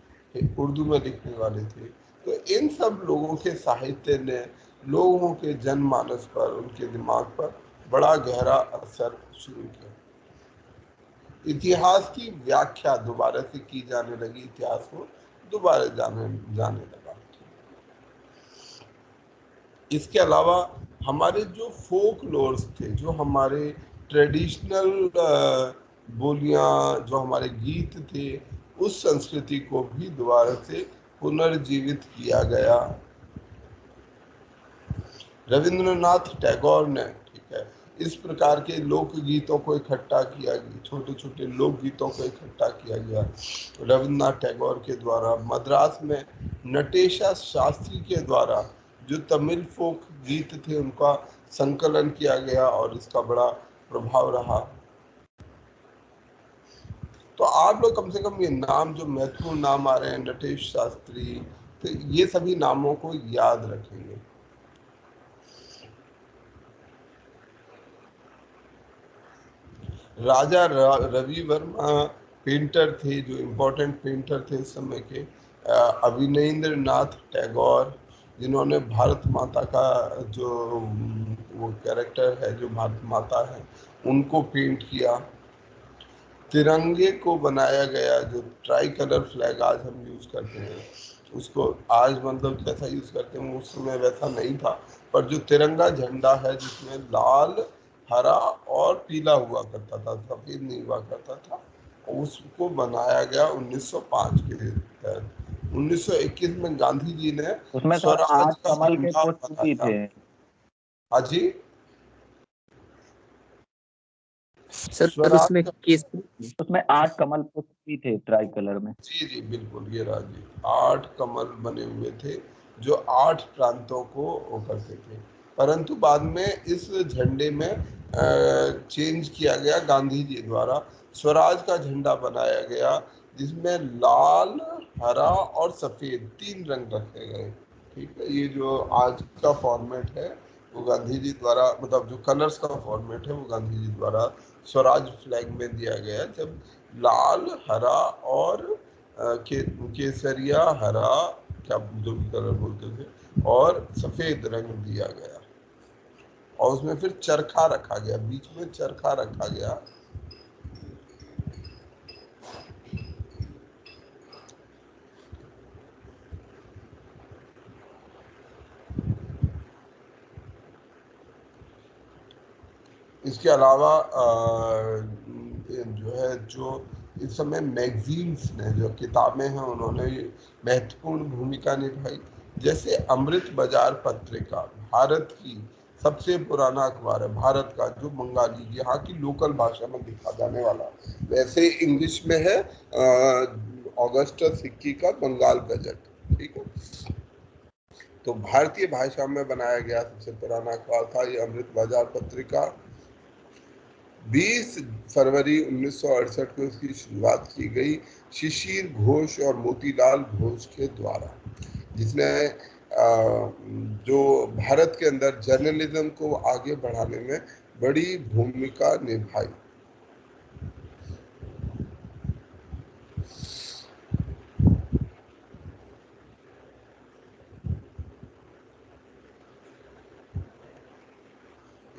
उर्दू में लिखने वाले थे। तो इन सब लोगों के साहित्य ने लोगों के जनमानस पर, उनके दिमाग पर बड़ा गहरा असर शुरू किया। इतिहास की व्याख्या दोबारा से की जाने लगी, इतिहास को दोबारा जाने लगा। इसके अलावा हमारे जो फोक लोर्स थे, जो हमारे ट्रेडिशनल बोलियां, जो हमारे गीत थे, उस संस्कृति को भी दोबारा से पुनर्जीवित किया गया। रविंद्रनाथ टैगोर ने, ठीक है, इस प्रकार के लोकगीतों को इकट्ठा किया गया, छोटे छोटे लोकगीतों को इकट्ठा किया गया रविंद्रनाथ टैगोर के द्वारा। मद्रास में नटेशा शास्त्री के द्वारा जो तमिल फोक गीत थे उनका संकलन किया गया और इसका बड़ा प्रभाव रहा। तो आप लोग कम से कम ये नाम, जो महत्वपूर्ण नाम आ रहे हैं, नटेश शास्त्री, तो ये सभी नामों को याद रखेंगे। राजा रवि वर्मा पेंटर थे, जो इम्पोर्टेंट पेंटर थे इस समय के। अविनेंद्र नाथ टैगोर, जिन्होंने भारत माता का जो वो कैरेक्टर है, जो भारत माता है, उनको पेंट किया। तिरंगे को बनाया गया, जो ट्राई कलर फ्लैग आज हम यूज करते हैं, उसको आज मतलब जैसा यूज करते हैं उस समय वैसा नहीं था, पर जो तिरंगा झंडा है जिसमें लाल, हरा और पीला हुआ करता था, सफेद नहीं हुआ करता था, उसको बनाया गया 1905 के तहत। 1921 में गांधी जी ने उसमें सर स्वराज 8 का कमल के झंडा पुष्प भी बनाया। थे। हाँ जी सर स्वराज उसमें का, उसमें 8 कमल पुष्प भी थे ट्राई कलर में। जी जी बिल्कुल, ये राजी 8 कमल बने हुए थे जो 8 प्रांतों को वो करते थे। परंतु बाद में इस झंडे में चेंज किया गया गांधी जी द्वारा, स्वराज का झंडा बनाया गया जिसमें लाल, हरा और सफेद 3 रंग रखे गए। ठीक है, ये जो आज का फॉर्मेट है वो गांधी जी द्वारा, मतलब जो कलर्स का फॉर्मेट है वो गांधी जी द्वारा स्वराज फ्लैग में दिया गया, जब लाल, हरा और केसरिया, हरा, क्या जो भी कलर बोलते थे, और सफेद रंग दिया गया। और उसमें फिर चरखा रखा गया, बीच में चरखा रखा गया। इसके अलावा जो है, जो इस समय मैगजीन्स ने, जो किताबें हैं, उन्होंने महत्वपूर्ण भूमिका निभाई। जैसे अमृत बाजार पत्रिका भारत की सबसे पुराना अखबार है, भारत का, जो बंगाली, यहाँ की लोकल भाषा में लिखा जाने वाला। वैसे इंग्लिश में है ऑगस्टस हिक्की का बंगाल गजट, ठीक है। तो भारतीय भाषा में बनाया गया सबसे पुराना अखबार था ये अमृत बाजार पत्रिका। 20 फरवरी 1968 को इसकी शुरुआत की गई शिशिर घोष और मोतीलाल घोष के द्वारा, जिसने जो भारत के अंदर जर्नलिज्म को आगे बढ़ाने में बड़ी भूमिका निभाई।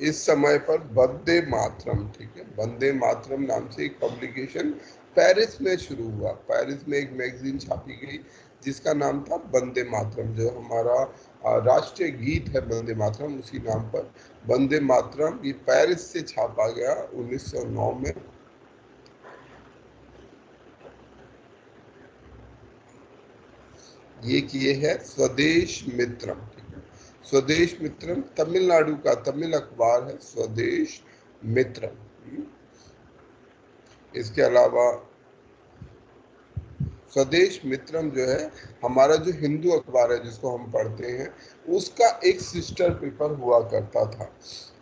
इस समय पर वंदे मातरम, ठीक है, वंदे मातरम नाम से एक पब्लिकेशन पेरिस में शुरू हुआ। पेरिस में एक मैगजीन छापी गई जिसका नाम था वंदे मातरम, जो हमारा राष्ट्रीय गीत है वंदे मातरम, उसी नाम पर वंदे मातरम। ये पेरिस से छापा गया 1909 में। ये किए है स्वदेश मित्रम, ठीक है। स्वदेश मित्रम तमिलनाडु का तमिल अखबार है स्वदेश मित्रम। इसके अलावा स्वदेश मित्रम जो है हमारा जो हिंदू अखबार है जिसको हम पढ़ते हैं, उसका एक सिस्टर पेपर हुआ करता था।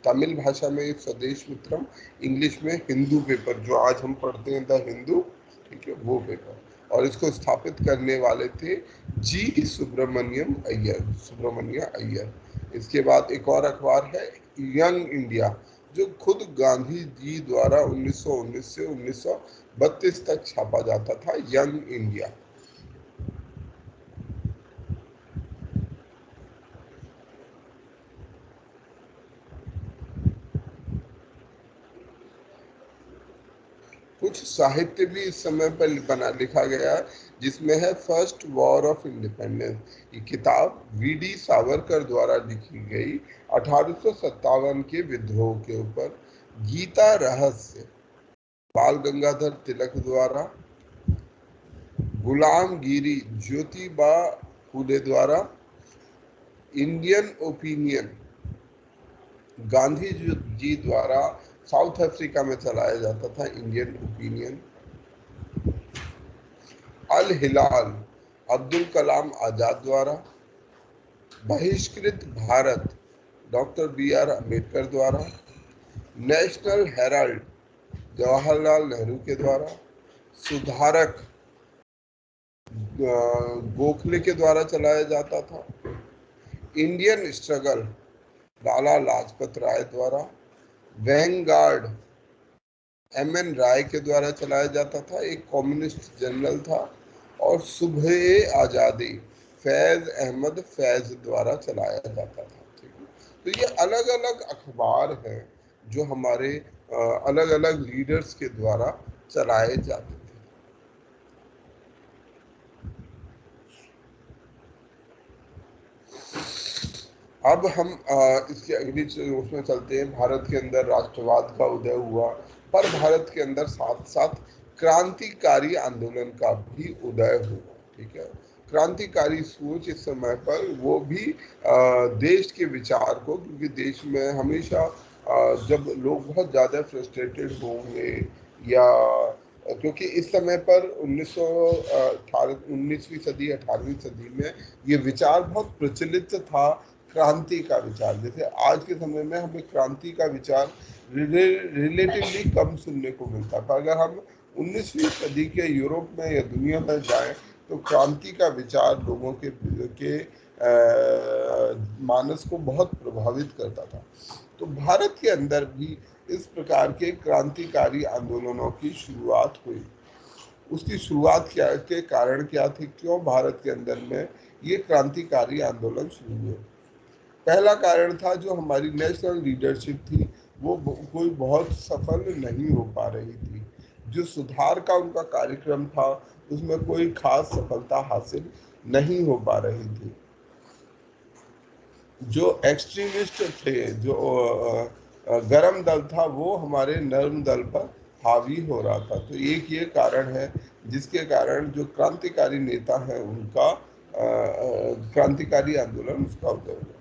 तमिल भाषा में स्वदेश मित्रम, इंग्लिश में हिंदू पेपर, जो आज हम पढ़ते हैं द हिंदू, ठीक है, वो पेपर। और इसको स्थापित करने वाले थे जी सुब्रमण्य अय्यर। इसके बाद एक और अखबार है यंग इंडिया, जो खुद गांधी जी द्वारा 1919 से 1932 तक छापा जाता था, यंग इंडिया। कुछ साहित्य भी इस समय पर बना लिखा गया है, जिसमें है फर्स्ट वॉर ऑफ इंडिपेंडेंस। ये किताब वीडी सावरकर द्वारा लिखी गई 1857 के विद्रोह के ऊपर। गीता रहस्य बाल गंगाधर तिलक द्वारा। गुलामगिरी ज्योतिबा फूले द्वारा। इंडियन ओपिनियन गांधी जी द्वारा साउथ अफ्रीका में चलाया जाता था, इंडियन ओपिनियन। अल हिलाल अब्दुल कलाम आजाद द्वारा। बहिष्कृत भारत डॉक्टर BR अम्बेडकर द्वारा। नेशनल हेराल्ड जवाहरलाल नेहरू के द्वारा। सुधारक गोखले के द्वारा चलाया जाता था। इंडियन स्ट्रगल लाला लाजपत राय द्वारा। वैंगार्ड MN राय के द्वारा चलाया जाता था, एक कम्युनिस्ट जनरल था। और सुबह आजादी फैज अहमद फैज द्वारा चलाया जाता था, ठीक है। तो ये अलग अलग अखबार हैं जो हमारे अलग अलग लीडर्स के द्वारा चलाए जाते थे। अब हम इसके अगली उसमें चलते हैं। भारत के अंदर राष्ट्रवाद का उदय हुआ, पर भारत के अंदर साथ साथ क्रांतिकारी आंदोलन का भी उदय हुआ, ठीक है। क्रांतिकारी सोच इस समय पर वो भी देश के विचार को, क्योंकि देश में हमेशा जब लोग बहुत ज़्यादा फ्रस्ट्रेटेड होंगे, या क्योंकि इस समय पर 19वीं सदी 18वीं सदी में ये विचार बहुत प्रचलित था, क्रांति का विचार। जैसे आज के समय में हमें क्रांति का विचार रिलेटिवली कम सुनने को मिलता है, पर अगर हम 19वीं सदी के यूरोप में या दुनिया में जाएं तो क्रांति का विचार लोगों के मानस को बहुत प्रभावित करता था। तो भारत के अंदर भी इस प्रकार के क्रांतिकारी आंदोलनों की शुरुआत हुई। उसकी शुरुआत के कारण क्या थे, क्यों भारत के अंदर में ये क्रांतिकारी आंदोलन शुरू हुए? पहला कारण था जो हमारी नेशनल लीडरशिप थी वो कोई बहुत सफल नहीं हो पा रही थी। जो सुधार का उनका कार्यक्रम था उसमें कोई खास सफलता हासिल नहीं हो पा रही थी। जो एक्सट्रीमिस्ट थे, जो गरम दल था, वो हमारे नरम दल पर हावी हो रहा था। तो एक ये कारण है जिसके कारण जो क्रांतिकारी नेता है उनका क्रांतिकारी आंदोलन उसका उदय हुआ।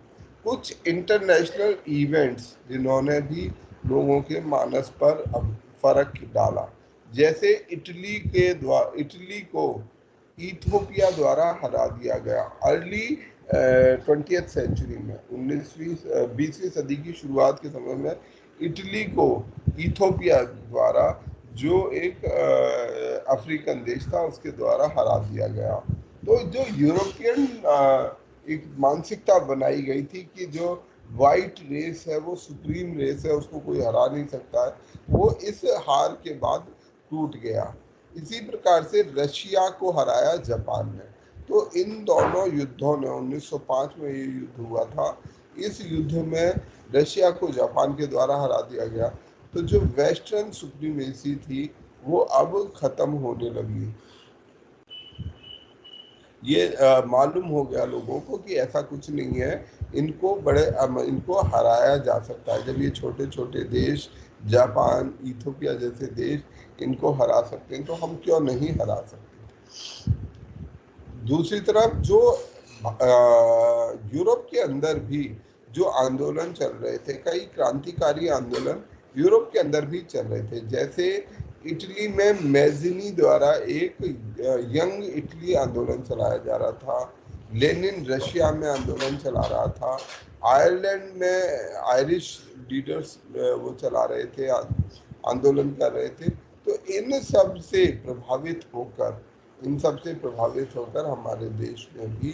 कुछ इंटरनेशनल इवेंट्स जिन्होंने भी लोगों के मानस पर फर्क डाला, जैसे इटली को इथियोपिया द्वारा हरा दिया गया अर्ली 20th सेंचुरी में, 20वीं सदी की शुरुआत के समय में इटली को इथियोपिया द्वारा, जो एक अफ्रीकन देश था, उसके द्वारा हरा दिया गया। तो जो यूरोपियन एक मानसिकता बनाई गई थी कि जो वाइट रेस है वो सुप्रीम रेस है, उसको कोई हरा नहीं सकता है, वो इस हार के बाद टूट गया। इसी प्रकार से रशिया को हराया जापान ने। तो इन दोनों युद्धों ने 1905 में ये युद्ध हुआ था, इस युद्ध में रशिया को जापान के द्वारा हरा दिया गया। तो जो वेस्टर्न सुप्रीमेसी थी वो अब खत्म होने लगी। ये मालूम हो गया लोगों को कि ऐसा कुछ नहीं है, इनको हराया जा सकता है। जब ये छोटे छोटे देश जापान, इथियोपिया जैसे देश इनको हरा सकते हैं तो हम क्यों नहीं हरा सकते। दूसरी तरफ जो यूरोप के अंदर भी जो आंदोलन चल रहे थे, कई क्रांतिकारी आंदोलन यूरोप के अंदर भी चल रहे थे। जैसे इटली में मैजिनी द्वारा एक यंग इटली आंदोलन चलाया जा रहा था, लेनिन रशिया में आंदोलन चला रहा था, आयरलैंड में आयरिश लीडर्स वो चला रहे थे, आंदोलन कर रहे थे। तो इन सब से प्रभावित होकर हमारे देश में भी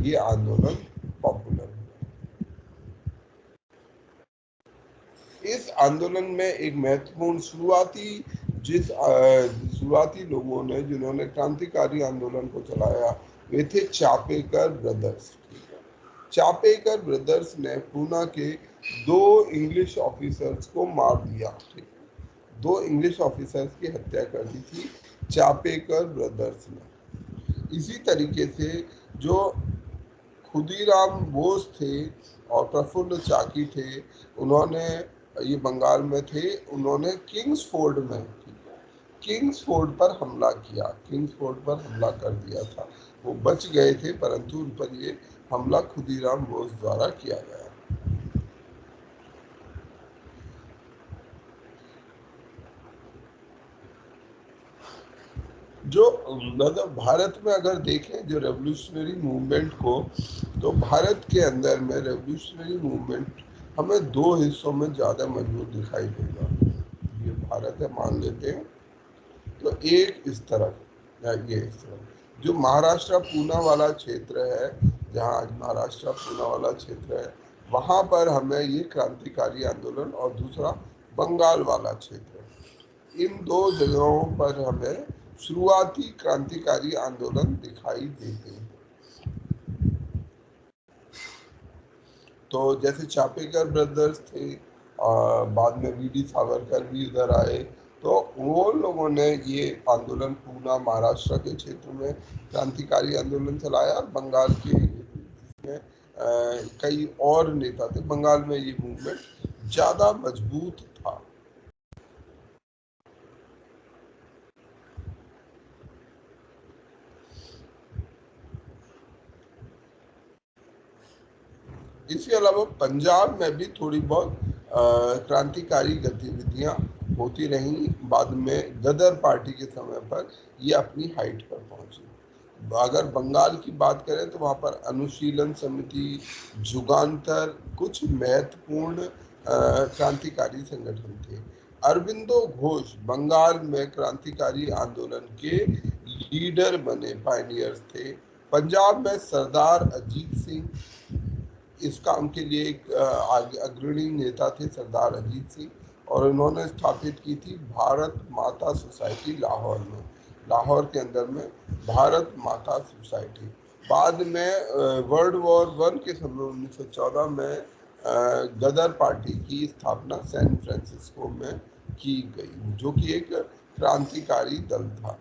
ये आंदोलन पॉपुलर हुआ। इस आंदोलन में एक महत्वपूर्ण शुरुआती लोगों ने जिन्होंने क्रांतिकारी आंदोलन को चलाया वे थे चापेकर ब्रदर्स। चापेकर ब्रदर्स ने पूना के 2 इंग्लिश ऑफिसर्स को मार दिया। 2 इंग्लिश ऑफिसर्स की हत्या कर दी थी चापेकर ब्रदर्स ने। इसी तरीके से जो खुदीराम बोस थे और प्रफुल्ल चाकी थे, उन्होंने ये बंगाल में थे, उन्होंने किंग्सफोर्ड पर हमला किया, किंग्सफोर्ड पर हमला कर दिया था। वो बच गए थे परंतु उन पर ये हमला खुदीराम बोस द्वारा किया गया। जो मतलब भारत में अगर देखें जो रेवोल्यूशनरी मूवमेंट को, तो भारत के अंदर में रेवोल्यूशनरी मूवमेंट हमें 2 हिस्सों में ज़्यादा मजबूत दिखाई देगा। ये भारत है मान लेते हैं, तो एक इस तरफ या ये इस तरफ जो महाराष्ट्र पूना वाला क्षेत्र है, जहाँ आज महाराष्ट्र पूना वाला क्षेत्र है, वहाँ पर हमें ये क्रांतिकारी आंदोलन, और दूसरा बंगाल वाला क्षेत्र, इन 2 जगहों पर हमें शुरुआती क्रांतिकारी आंदोलन दिखाई देते हैं। तो जैसे चापेकर ब्रदर्स थे, बाद में वीडी सावरकर भी उधर आए, तो वो लोगों ने ये आंदोलन पूना महाराष्ट्र के क्षेत्र में क्रांतिकारी आंदोलन चलाया। बंगाल के में कई और नेता थे, बंगाल में ये मूवमेंट ज़्यादा मजबूत था। इसके अलावा पंजाब में भी थोड़ी बहुत क्रांतिकारी गतिविधियां होती रहीं। बाद में गदर पार्टी के समय पर ये अपनी हाइट पर पहुंची। अगर बंगाल की बात करें तो वहाँ पर अनुशीलन समिति, जुगांतर कुछ महत्वपूर्ण क्रांतिकारी संगठन थे। अरविंदो घोष बंगाल में क्रांतिकारी आंदोलन के लीडर बने, पायनियर्स थे। पंजाब में सरदार अजीत सिंह इस काम के लिए एक अग्रणी नेता थे, सरदार अजीत सिंह, और उन्होंने स्थापित की थी भारत माता सोसाइटी लाहौर में, लाहौर के अंदर में भारत माता सोसाइटी। बाद में वर्ल्ड वॉर 1 के समय 1914 में गदर पार्टी की स्थापना सैन फ्रांसिस्को में की गई, जो कि एक क्रांतिकारी दल था।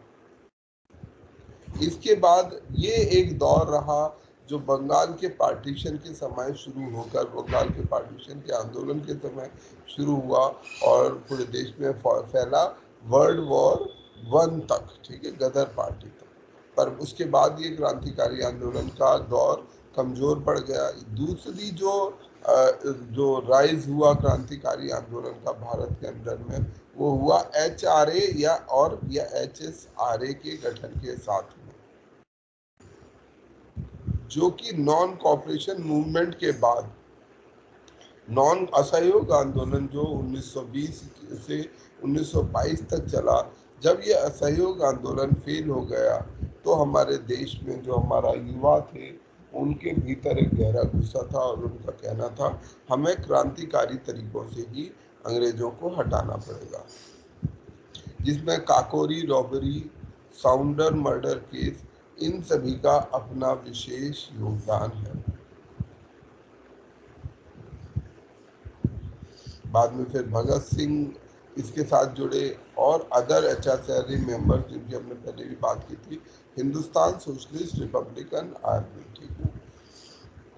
इसके बाद ये एक दौर रहा जो बंगाल के पार्टीशन के समय शुरू होकर बंगाल के पार्टीशन के आंदोलन के समय शुरू हुआ और पूरे देश में फैला वर्ल्ड वॉर 1 तक, ठीक है, गदर पार्टी तक। पर उसके बाद ये क्रांतिकारी आंदोलन का दौर कमजोर पड़ गया। दूसरी जो राइज हुआ क्रांतिकारी आंदोलन का भारत के अंदर में, वो हुआ HRA या HSRA के गठन के साथ में, जो कि नॉन कॉपरेशन मूवमेंट के बाद नॉन असहयोग आंदोलन जो 1920 से 1922 तक चला। जब ये असहयोग आंदोलन फेल हो गया तो हमारे देश में जो हमारा युवा थे उनके भीतर एक गहरा गुस्सा था और उनका कहना था हमें क्रांतिकारी तरीकों से ही अंग्रेजों को हटाना पड़ेगा, जिसमें Kakori robbery, Saunders murder case, इन सभी का अपना विशेष योगदान है। बाद में फिर भगत सिंह इसके साथ जुड़े और अदर HSRA मेंबर्स जिनकी हमने पहले भी बात की थी, हिंदुस्तान सोशलिस्ट रिपब्लिकन आर्मी, ठीक है।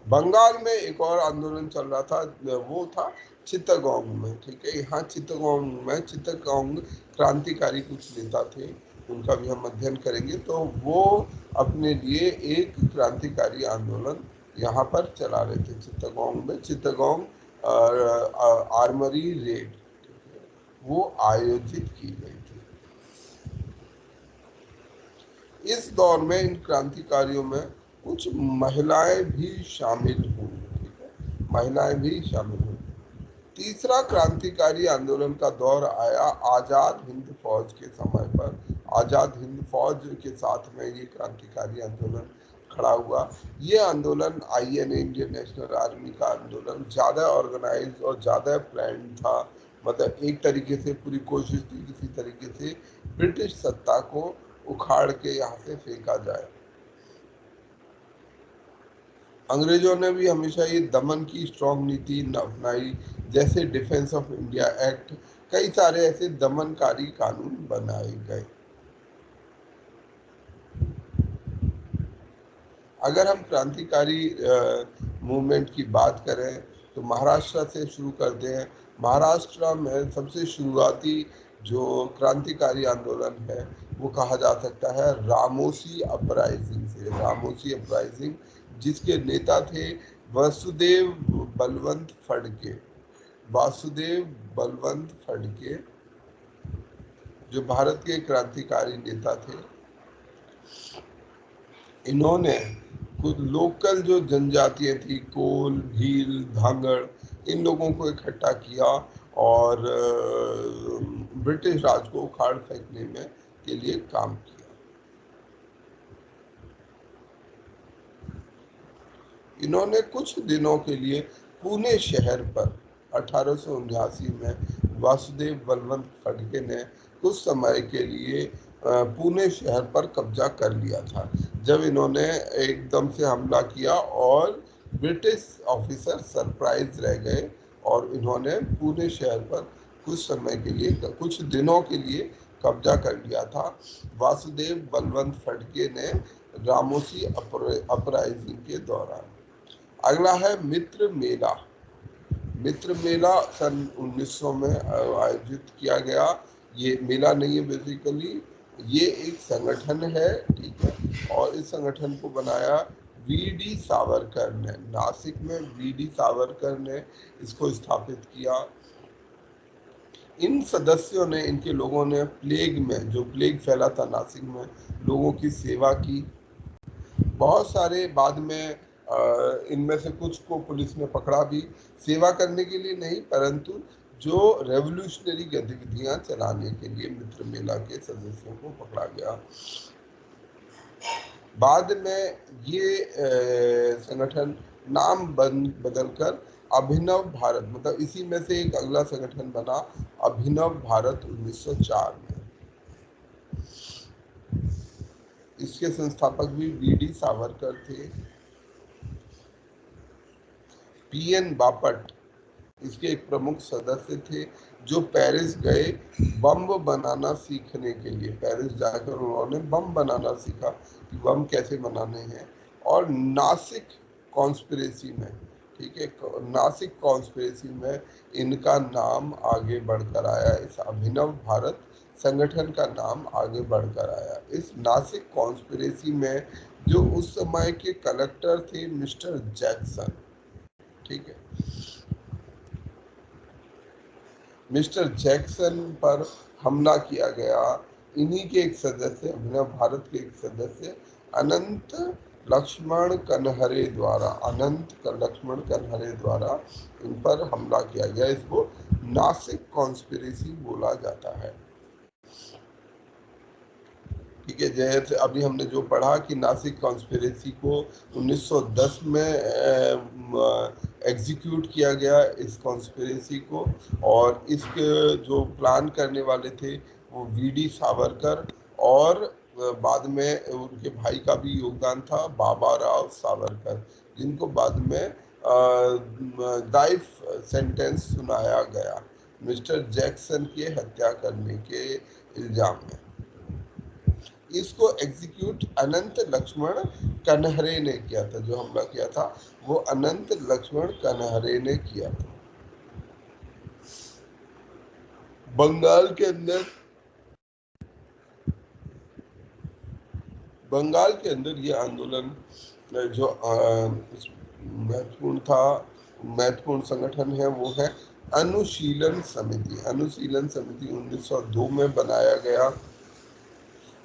बंगाल में एक और आंदोलन चल रहा था, वो था चित्तगोंग में, ठीक है। यहाँ चित्तगोंग क्रांतिकारी कुछ नेता थे, उनका भी हम अध्ययन करेंगे। तो वो अपने लिए एक क्रांतिकारी आंदोलन यहाँ पर चला रहे थे चित्तगोंग में। चित्तगोंग आर्मरी रेड वो आयोजित की गई थी। इस दौर में इन क्रांतिकारियों में कुछ महिलाएं भी शामिल हुई, ठीक है, महिलाएं भी शामिल हुई। तीसरा क्रांतिकारी आंदोलन का दौर आया आजाद हिंद फौज के समय पर। आजाद हिंद फौज के साथ में ये क्रांतिकारी आंदोलन खड़ा हुआ। ये आंदोलन INA इंडियन नेशनल आर्मी का आंदोलन ज़्यादा ऑर्गेनाइज और ज़्यादा प्लान था। मतलब एक तरीके से पूरी कोशिश थी किसी तरीके से ब्रिटिश सत्ता को उखाड़ के यहाँ से फेंका जाए। अंग्रेजों ने भी हमेशा ये दमन की स्ट्रॉन्ग नीति अपनाई, जैसे डिफेंस ऑफ इंडिया एक्ट, कई सारे ऐसे दमनकारी कानून बनाए गए। अगर हम क्रांतिकारी मूवमेंट की बात करें तो महाराष्ट्र से शुरू करते हैं। महाराष्ट्र में सबसे शुरुआती जो क्रांतिकारी आंदोलन है वो कहा जा सकता है रामोसी अपराइजिंग से। रामोसी अपराइजिंग जिसके नेता थे वासुदेव बलवंत फडके। वासुदेव बलवंत फडके जो भारत के क्रांतिकारी नेता थे, इन्होंने कुछ लोकल जो जनजातियां थी, कोल, भील, धांगड़, इन लोगों को इकट्ठा किया और ब्रिटिश राज को उखाड़ फेंकने में के लिए काम किया। इन्होंने कुछ दिनों के लिए पुणे शहर पर 1879 में वासुदेव बलवंत फडके ने कुछ समय के लिए पुणे शहर पर कब्जा कर लिया था, जब इन्होंने एकदम से हमला किया और ब्रिटिश ऑफिसर सरप्राइज रह गए और इन्होंने पुणे शहर पर कुछ समय के लिए, कुछ दिनों के लिए कब्जा कर लिया था। वासुदेव बलवंत फडके ने रामोसी अपराइजिंग के दौरान। अगला है मित्र मेला। मित्र मेला सन 1900 में आयोजित किया गया। ये मेला नहीं है, बेसिकली ये एक संगठन है, ठीक है, और इस संगठन को बनाया VD सावरकर ने। नासिक में VD सावरकर ने इसको स्थापित किया। इन सदस्यों ने, इनके लोगों ने प्लेग में, जो प्लेग फैला था नासिक में, लोगों की सेवा की। बहुत सारे बाद में इनमें से कुछ को पुलिस ने पकड़ा भी, सेवा करने के लिए नहीं परंतु जो रेवोल्यूशनरी गतिविधियां चलाने के लिए मित्र मेला के सदस्यों को पकड़ा गया। बाद में ये संगठन नाम बदलकर अभिनव भारत, मतलब इसी में से एक अगला संगठन बना अभिनव भारत 1904 में। इसके संस्थापक भी VD सावरकर थे। PN बापट इसके एक प्रमुख सदस्य थे, जो पेरिस गए बम बनाना सीखने के लिए। पेरिस जाकर उन्होंने बम बनाना सीखा कि बम कैसे बनाने हैं, और नासिक कॉन्स्पिरेसी में, ठीक है, नासिक कॉन्स्पिरेसी में इनका नाम आगे बढ़कर आया, इस अभिनव भारत संगठन का नाम आगे बढ़कर आया। इस नासिक कॉन्स्पिरेसी में जो उस समय के कलेक्टर थे मिस्टर जैक्सन, ठीक है, मिस्टर जैक्सन पर हमला किया गया। इन्हीं के एक सदस्य, अभिनव भारत के एक सदस्य अनंत लक्ष्मण कन्हरे द्वारा, लक्ष्मण कन्हरे द्वारा इन पर हमला किया गया। इसको नासिक कॉन्स्पिरेसी बोला जाता है, ठीक है। जैसे अभी हमने जो पढ़ा कि नासिक कॉन्स्पिरेसी को 1910 में एग्जीक्यूट किया गया, इस कॉन्स्पिरेसी को, और इसके जो प्लान करने वाले थे वो वीडी सावरकर, और बाद में उनके भाई का भी योगदान था, बाबा राव सावरकर, जिनको बाद में लाइफ सेंटेंस सुनाया गया मिस्टर जैक्सन की हत्या करने के इल्जाम में। इसको एग्जीक्यूट अनंत लक्ष्मण कन्हरे ने किया था, जो हमला किया था वो अनंत लक्ष्मण कन्हरे ने किया था। बंगाल के अंदर ये आंदोलन जो महत्वपूर्ण था, महत्वपूर्ण संगठन है वो है अनुशीलन समिति। अनुशीलन समिति 1902 में बनाया गया।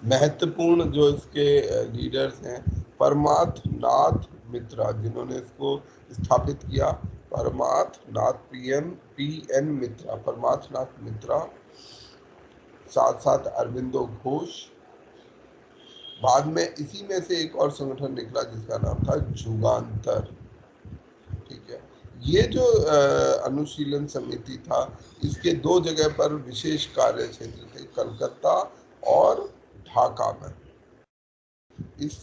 महत्वपूर्ण जो इसके लीडर्स हैं परमार्थ नाथ मित्रा, जिन्होंने इसको स्थापित किया, परमार्थ नाथ पी.एन. मित्रा, परमार्थ नाथ मित्रा, साथ साथ अरविंदो घोष। बाद में इसी में से एक और संगठन निकला जिसका नाम था जुगांतर, ठीक है। ये जो अनुशीलन समिति था, इसके दो जगह पर विशेष कार्य क्षेत्र थे, कलकत्ता और ढाका में। इस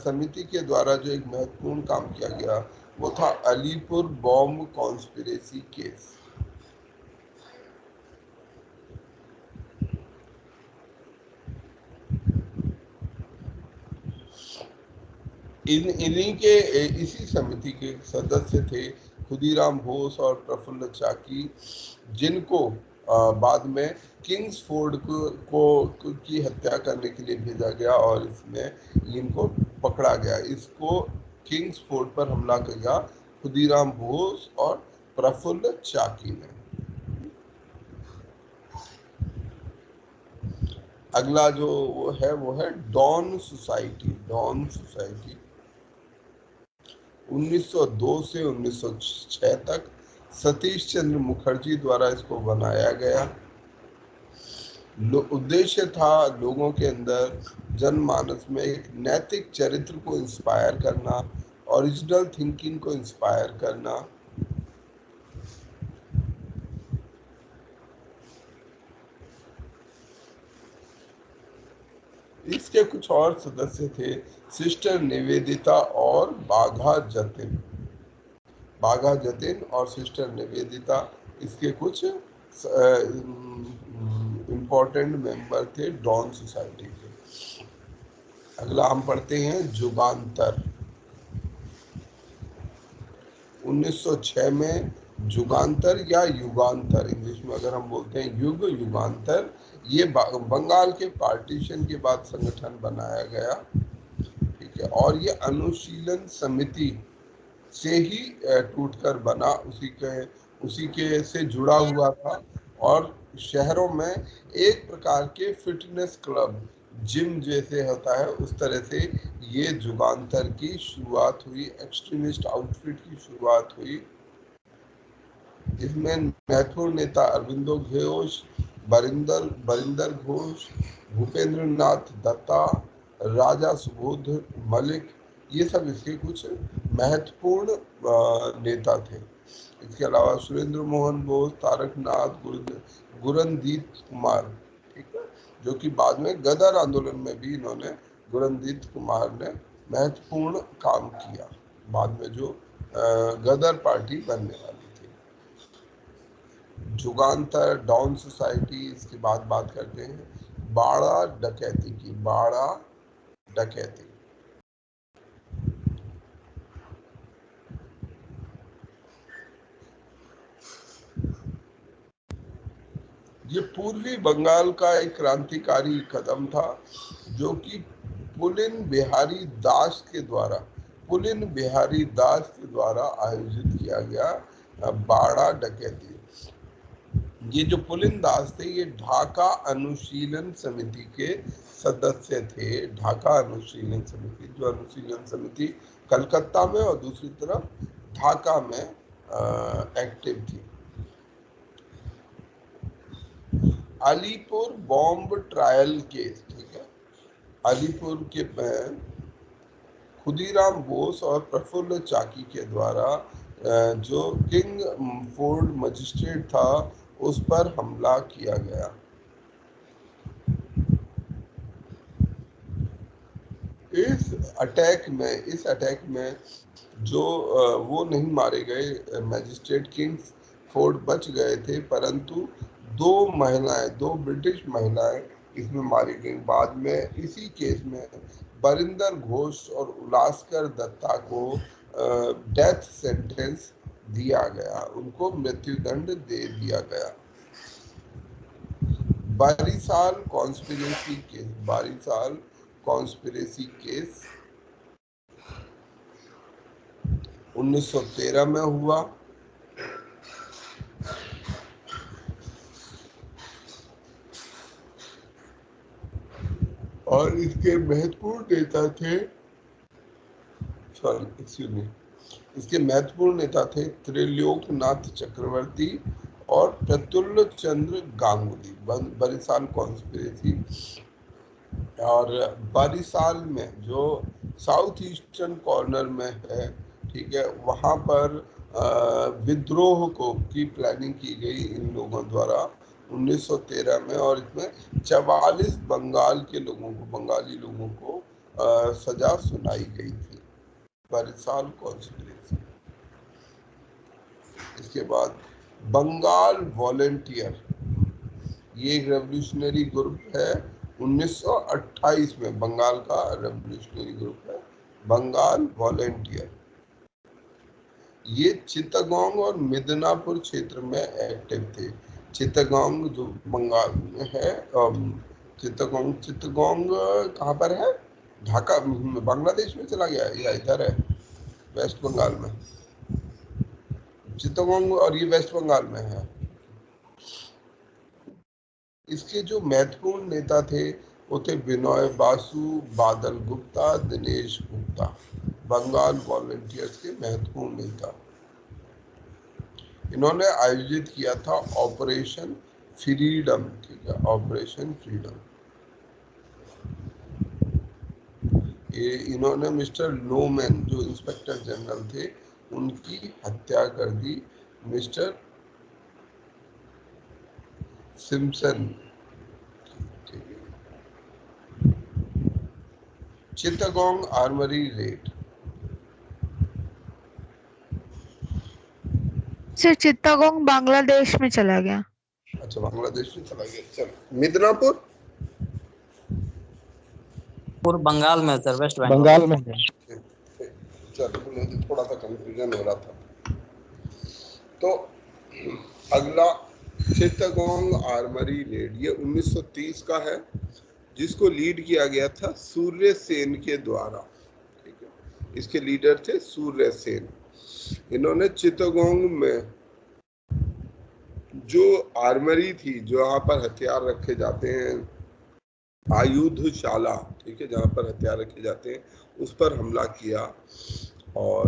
समिति के द्वारा जो एक महत्वपूर्ण काम किया गया वो था अलीपुर बॉम्ब कॉन्स्पिरेसी केस। इन्हीं के इसी समिति के सदस्य थे खुदीराम बोस और प्रफुल्ल चाकी, जिनको बाद में किंग्सफोर्ड की हत्या करने के लिए भेजा गया और इसमें इनको पकड़ा गया। इसको किंग्सफोर्ड पर हमला किया खुदीराम बोस और प्रफुल्ल चाकी ने। अगला जो वो है डॉन सोसाइटी। डॉन सोसाइटी 1902 से 1906 तक सतीश चंद्र मुखर्जी द्वारा इसको बनाया गया। उद्देश्य था लोगों के अंदर, जनमानस में एक नैतिक चरित्र को इंस्पायर करना, ओरिजिनल थिंकिंग को इंस्पायर करना। इसके कुछ और सदस्य थे, सिस्टर निवेदिता और बाघा जतिन। बाघा जतिन और सिस्टर निवेदिता इसके कुछ इम्पोर्टेंट मेंबर थे डॉन सोसाइटी के। अगला हम पढ़ते हैं जुगांतर। 1906 में जुगांतर या युगांतर, इंग्लिश में अगर हम बोलते हैं युगांतर, ये बंगाल के पार्टीशन के बाद संगठन बनाया गया, ठीक है। और ये अनुशीलन समिति से ही टूटकर बना, उसी के से जुड़ा हुआ था। और शहरों में एक प्रकार के फिटनेस क्लब, जिम जैसे होता है, उस तरह से ये जुगांतर की शुरुआत हुई, एक्सट्रीमिस्ट आउटफिट की शुरुआत हुई। इसमें महत्वपूर्ण नेता अरविंदो घोष, बरिंदर घोष, भूपेंद्र नाथ दत्ता, राजा सुबोध मलिक, ये सब इसके कुछ महत्वपूर्ण नेता थे। इसके अलावा सुरेंद्र मोहन बोस, तारकनाथ, गुरनदीप कुमार, ठीक है, जो कि बाद में गदर आंदोलन में भी इन्होंने, गुरनदीप कुमार ने महत्वपूर्ण काम किया, बाद में जो गदर पार्टी बनने वाली थी। जुगांतर, डॉन सोसाइटी, इसके बाद बात करते हैं बाड़ा डकैती की। बाड़ा डकैती ये पूर्वी बंगाल का एक क्रांतिकारी कदम था जो कि पुलिन बिहारी दास के द्वारा आयोजित किया गया बाड़ा डकैती। ये जो पुलिन दास थे ये ढाका अनुशीलन समिति के सदस्य थे। ढाका अनुशीलन समिति, जो अनुशीलन समिति कलकत्ता में और दूसरी तरफ ढाका में एक्टिव थी। अलीपुर बॉम्ब ट्रायल केस, ठीक है, अलीपुर के खुदीराम बोस और प्रफुल्ल चाकी के द्वारा जो किंग फोर्ड मजिस्ट्रेट था उस पर हमला किया गया। इस अटैक में जो वो नहीं मारे गए मजिस्ट्रेट किंग फोर्ड बच गए थे, परंतु दो ब्रिटिश महिलाएं इसमें मारी गई। बाद में इसी केस में बरिंदर घोष और उलास्कर दत्ता को डेथ सेंटेंस दिया गया, उनको मृत्युदंड दे दिया गया। बारीसाल कॉन्स्पिरेसी केस 1913 में हुआ। और इसके महत्वपूर्ण नेता थे त्रिलोकनाथ चक्रवर्ती और प्रफुल्ल चंद्र गांगुली। बारीसाल कॉन्स्पिरेसी और बारीसाल में जो साउथ ईस्टर्न कॉर्नर में है, ठीक है, वहां पर विद्रोह की प्लानिंग की गई इन लोगों द्वारा 1913 में, और इसमें 44 बंगाली लोगों को सजा सुनाई गई थी। बारीसाल कॉन्स्पिरेसी। इसके बाद बंगाल वॉलेंटियर, ये एक रेवोल्यूशनरी ग्रुप है 1928 में, बंगाल का रेवोल्यूशनरी ग्रुप है बंगाल वॉलेंटियर। ये चित्तगोंग और मिदनापुर क्षेत्र में एक्टिव थे। चित्तगोंग जो बंगाल में है, चित्तगोंग कहाँ पर है? ढाका, बांग्लादेश में चला गया या इधर है वेस्ट बंगाल में? चित्तगोंग, और ये वेस्ट बंगाल में है। इसके जो महत्वपूर्ण नेता थे वो थे विनय बासु, बादल गुप्ता, दिनेश गुप्ता, बंगाल वॉलंटियर्स के महत्वपूर्ण नेता। इन्होंने आयोजित किया था ऑपरेशन फ्रीडम, ठीक है, ऑपरेशन फ्रीडम। ये इन्होंने मिस्टर लोमैन जो इंस्पेक्टर जनरल थे उनकी हत्या कर दी। Mister Simpson, Chittagong armoury raid. सर चित्तगोंग बांग्लादेश में चला गया। अच्छा, बांग्लादेश में चला गया। चलो, मिदनापुर बंगाल में सर, वेस्ट बंगाल में है। चलो, मुझे थोड़ा सा कंफ्यूजन हो रहा था। तो अगला चित्तगोंग आर्मरी रेड, ये 1930 का है, जिसको लीड किया गया था सूर्य सेन के द्वारा, ठीक है। इसके लीडर थे सूर्य सेन। इन्होंने चित्तगोंग में जो आर्मरी थी, जो यहाँ पर हथियार रखे जाते हैं, आयुधशाला, ठीक है, जहाँ पर हथियार रखे जाते हैं, उस पर हमला किया। और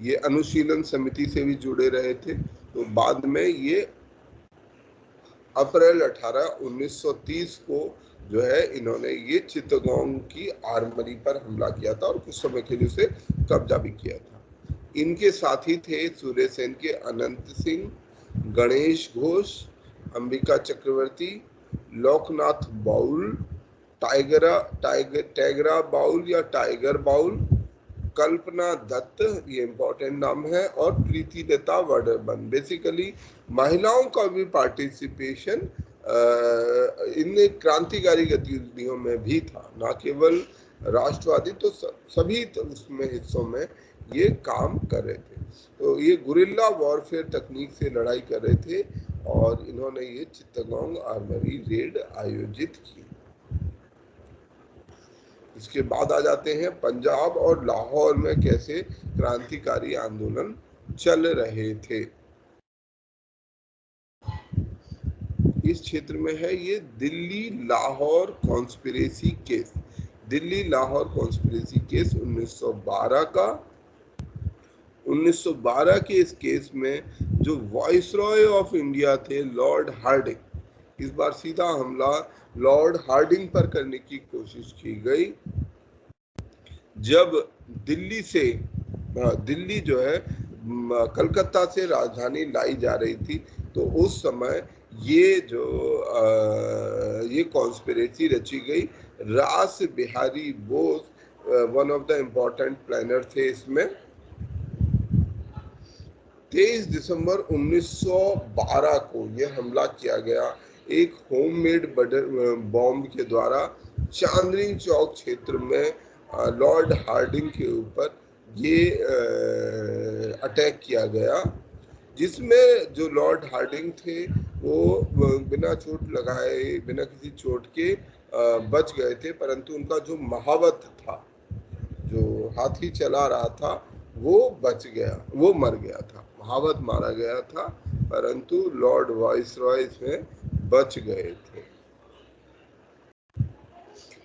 ये अनुशीलन समिति से भी जुड़े रहे थे। तो बाद में ये अप्रैल 18, 1930 को जो है इन्होंने ये चित्तगोंग की आर्मरी पर हमला किया था और कुछ समय के लिए उसे कब्जा भी किया था। इनके साथी थे सूर्य सेन के अनंत सिंह, गणेश घोष, अंबिका चक्रवर्ती, लोकनाथ बाउल, टाइगरा बाउल या टाइगर बाउल, कल्पना दत्त, ये इंपॉर्टेंट नाम है, और प्रीति लता वर्धमान। बेसिकली महिलाओं का भी पार्टिसिपेशन इन क्रांतिकारी गतिविधियों में भी था, ना केवल राष्ट्रवादी, तो सभी उसमें हिस्सों में ये काम कर रहे थे। तो ये गुरिल्ला वॉरफेयर तकनीक से लड़ाई कर रहे थे और इन्होंने ये चित्तगोंग आर्मरी रेड आयोजित की। इसके बाद आ जाते हैं पंजाब और लाहौर में कैसे क्रांतिकारी आंदोलन चल रहे थे। इस क्षेत्र में है ये Delhi Lahore conspiracy case. Delhi Lahore conspiracy case 1912 का। 1912 के इस केस में जो वाइसरॉय ऑफ इंडिया थे लॉर्ड हार्डिंग, इस बार सीधा हमला लॉर्ड हार्डिंग पर करने की कोशिश की गई। जब दिल्ली से दिल्ली जो है कलकत्ता से राजधानी लाई जा रही थी, तो उस समय ये जो ये कॉन्स्पिरेसी रची गई। Ras Bihari Bose one of the important planner थे इसमें। 23 दिसंबर 1912 को यह हमला किया गया एक होममेड बॉम्ब के द्वारा चांदनी चौक क्षेत्र में लॉर्ड हार्डिंग के ऊपर ये अटैक किया गया, जिसमें जो लॉर्ड हार्डिंग थे वो बिना चोट लगाए, बिना किसी चोट के बच गए थे, परंतु उनका जो महावत था, जो हाथी चला रहा था, वो बच गया, वो मर गया था। महावत मारा गया था, परंतु लॉर्ड वाइसरॉय इसमें बच गए थे।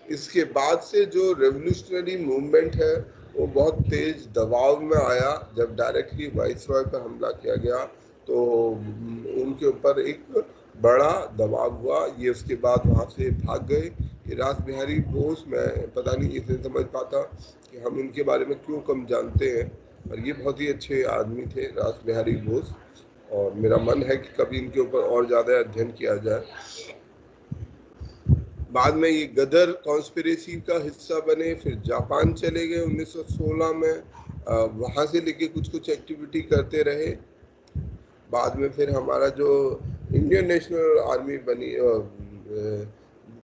इसके बाद से जो रेवोल्यूशनरी मूवमेंट है वो बहुत तेज दबाव में आया। जब डायरेक्टली वाइसरॉय पर हमला किया गया तो उनके ऊपर एक बड़ा दबाव हुआ। ये उसके बाद वहाँ से भाग गए। ये रास बिहारी बोस, मैं पता नहीं इसे समझ पाता कि हम इनके बारे में क्यों कम जानते हैं, और ये बहुत ही अच्छे आदमी थे रास बिहारी बोस, और मेरा मन है कि कभी इनके ऊपर और ज़्यादा अध्ययन किया जाए। बाद में ये गदर कॉन्स्पिरेसी का हिस्सा बने, फिर जापान चले गए 1916 में, वहाँ से लेके कुछ कुछ एक्टिविटी करते रहे। बाद में फिर हमारा जो इंडियन नेशनल आर्मी बनी,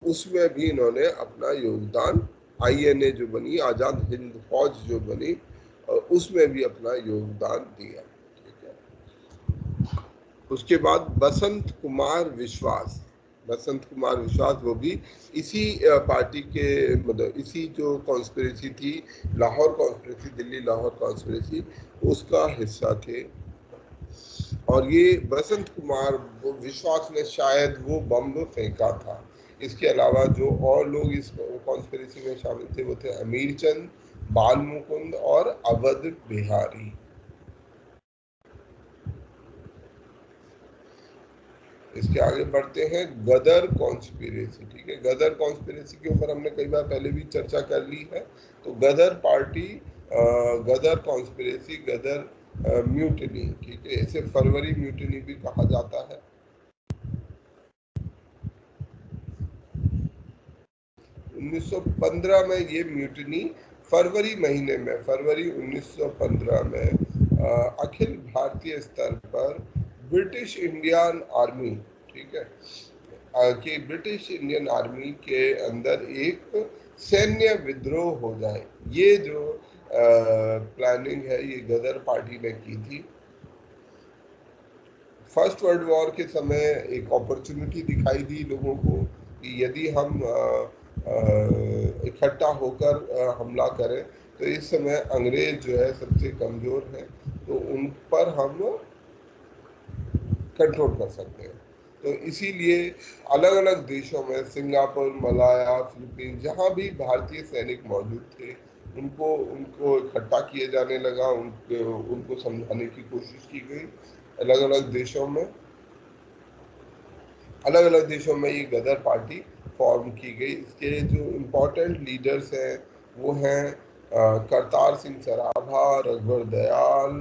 उसमें भी इन्होंने अपना योगदान, INA जो बनी, आज़ाद हिंद फौज जो बनी, उसमें भी अपना योगदान दिया। ठीक है। उसके बाद बसंत कुमार विश्वास, वो भी इसी पार्टी के, मतलब इसी जो कॉन्स्पिरेसी थी, लाहौर कॉन्स्पिरेसी, दिल्ली लाहौर कॉन्स्पिरेसी, उसका हिस्सा थे। और ये बसंत कुमार विश्वास ने शायद वो बम फेंका था। इसके अलावा जो और लोग इस कॉन्स्पिरेसी में शामिल थे वो थे अमीर चंद, बाल मुकुंद और अवध बिहारी। इसके आगे बढ़ते हैं गदर कॉन्स्पिरेसी। ठीक है, गदर कॉन्स्पिरेसी के ऊपर हमने कई बार पहले भी चर्चा कर ली है। तो गदर पार्टी, गदर कॉन्स्पिरेसी, गदर म्यूटिनी, ठीक है, इसे फरवरी म्यूटिनी भी कहा जाता है। 1915 में ये म्यूटिनी फरवरी महीने में, फरवरी 1915 में अखिल भारतीय स्तर पर ब्रिटिश इंडियन आर्मी, ठीक है, कि ब्रिटिश इंडियन आर्मी के अंदर एक सैन्य विद्रोह हो जाए, ये जो प्लानिंग है ये गदर पार्टी ने की थी। फर्स्ट वर्ल्ड वॉर के समय एक अपॉर्चुनिटी दिखाई दी लोगों को कि यदि हम इकट्ठा होकर हमला करें तो इस समय अंग्रेज जो है सबसे कमजोर है, तो उन पर हम कंट्रोल कर सकते हैं। तो इसीलिए अलग अलग देशों में, सिंगापुर, मलाया, फिलीपींस, जहाँ भी भारतीय सैनिक मौजूद थे, उनको इकट्ठा किया जाने लगा, उनको समझाने की कोशिश की गई। अलग अलग देशों में ये गदर पार्टी फॉर्म की गई। इसके जो इम्पोर्टेंट लीडर्स हैं वो हैं करतार सिंह सराभा, रघुवर दयाल।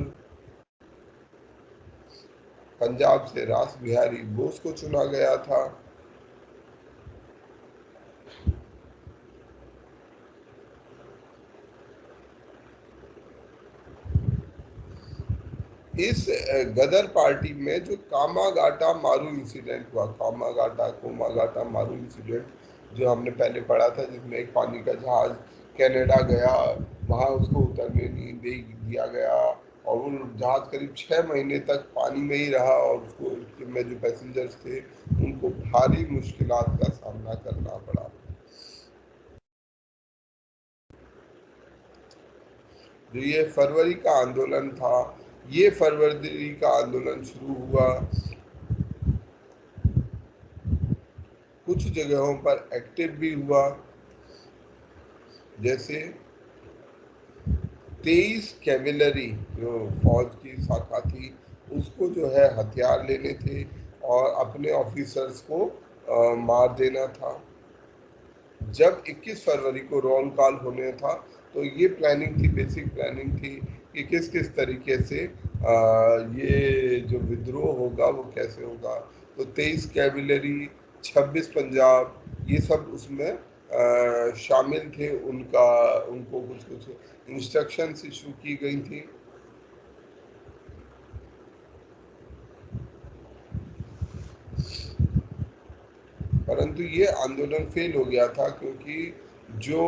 पंजाब से रास बिहारी बोस को चुना गया था। इस गदर पार्टी में जो कामागाटा मारू इंसिडेंट हुआ, कोमागाटा मारू इंसिडेंट जो हमने पहले पढ़ा था, जिसमें एक पानी का जहाज कनाडा गया, वहां उसको उतरने नहीं दिया गया और वो जहाज करीब 6 महीने तक पानी में ही रहा और उसको में जो पैसेंजर्स थे उनको भारी मुश्किलात का सामना करना पड़ा। जो ये फरवरी का आंदोलन था, ये फरवरी का आंदोलन शुरू हुआ, कुछ जगहों पर एक्टिव भी हुआ, जैसे 23 कैवेलरी जो फौज की शाखा थी उसको जो है हथियार लेने थे और अपने ऑफिसर्स को मार देना था। जब 21 फरवरी को रोल कॉल होने था तो ये प्लानिंग थी, बेसिक प्लानिंग थी कि किस किस तरीके से ये जो विद्रोह होगा वो कैसे होगा। तो 23 कैवेलरी, 26 पंजाब, ये सब उसमें शामिल थे। उनको कुछ कुछ इंस्ट्रक्शंस इशू की गई थी। परंतु ये आंदोलन फेल हो गया था क्योंकि जो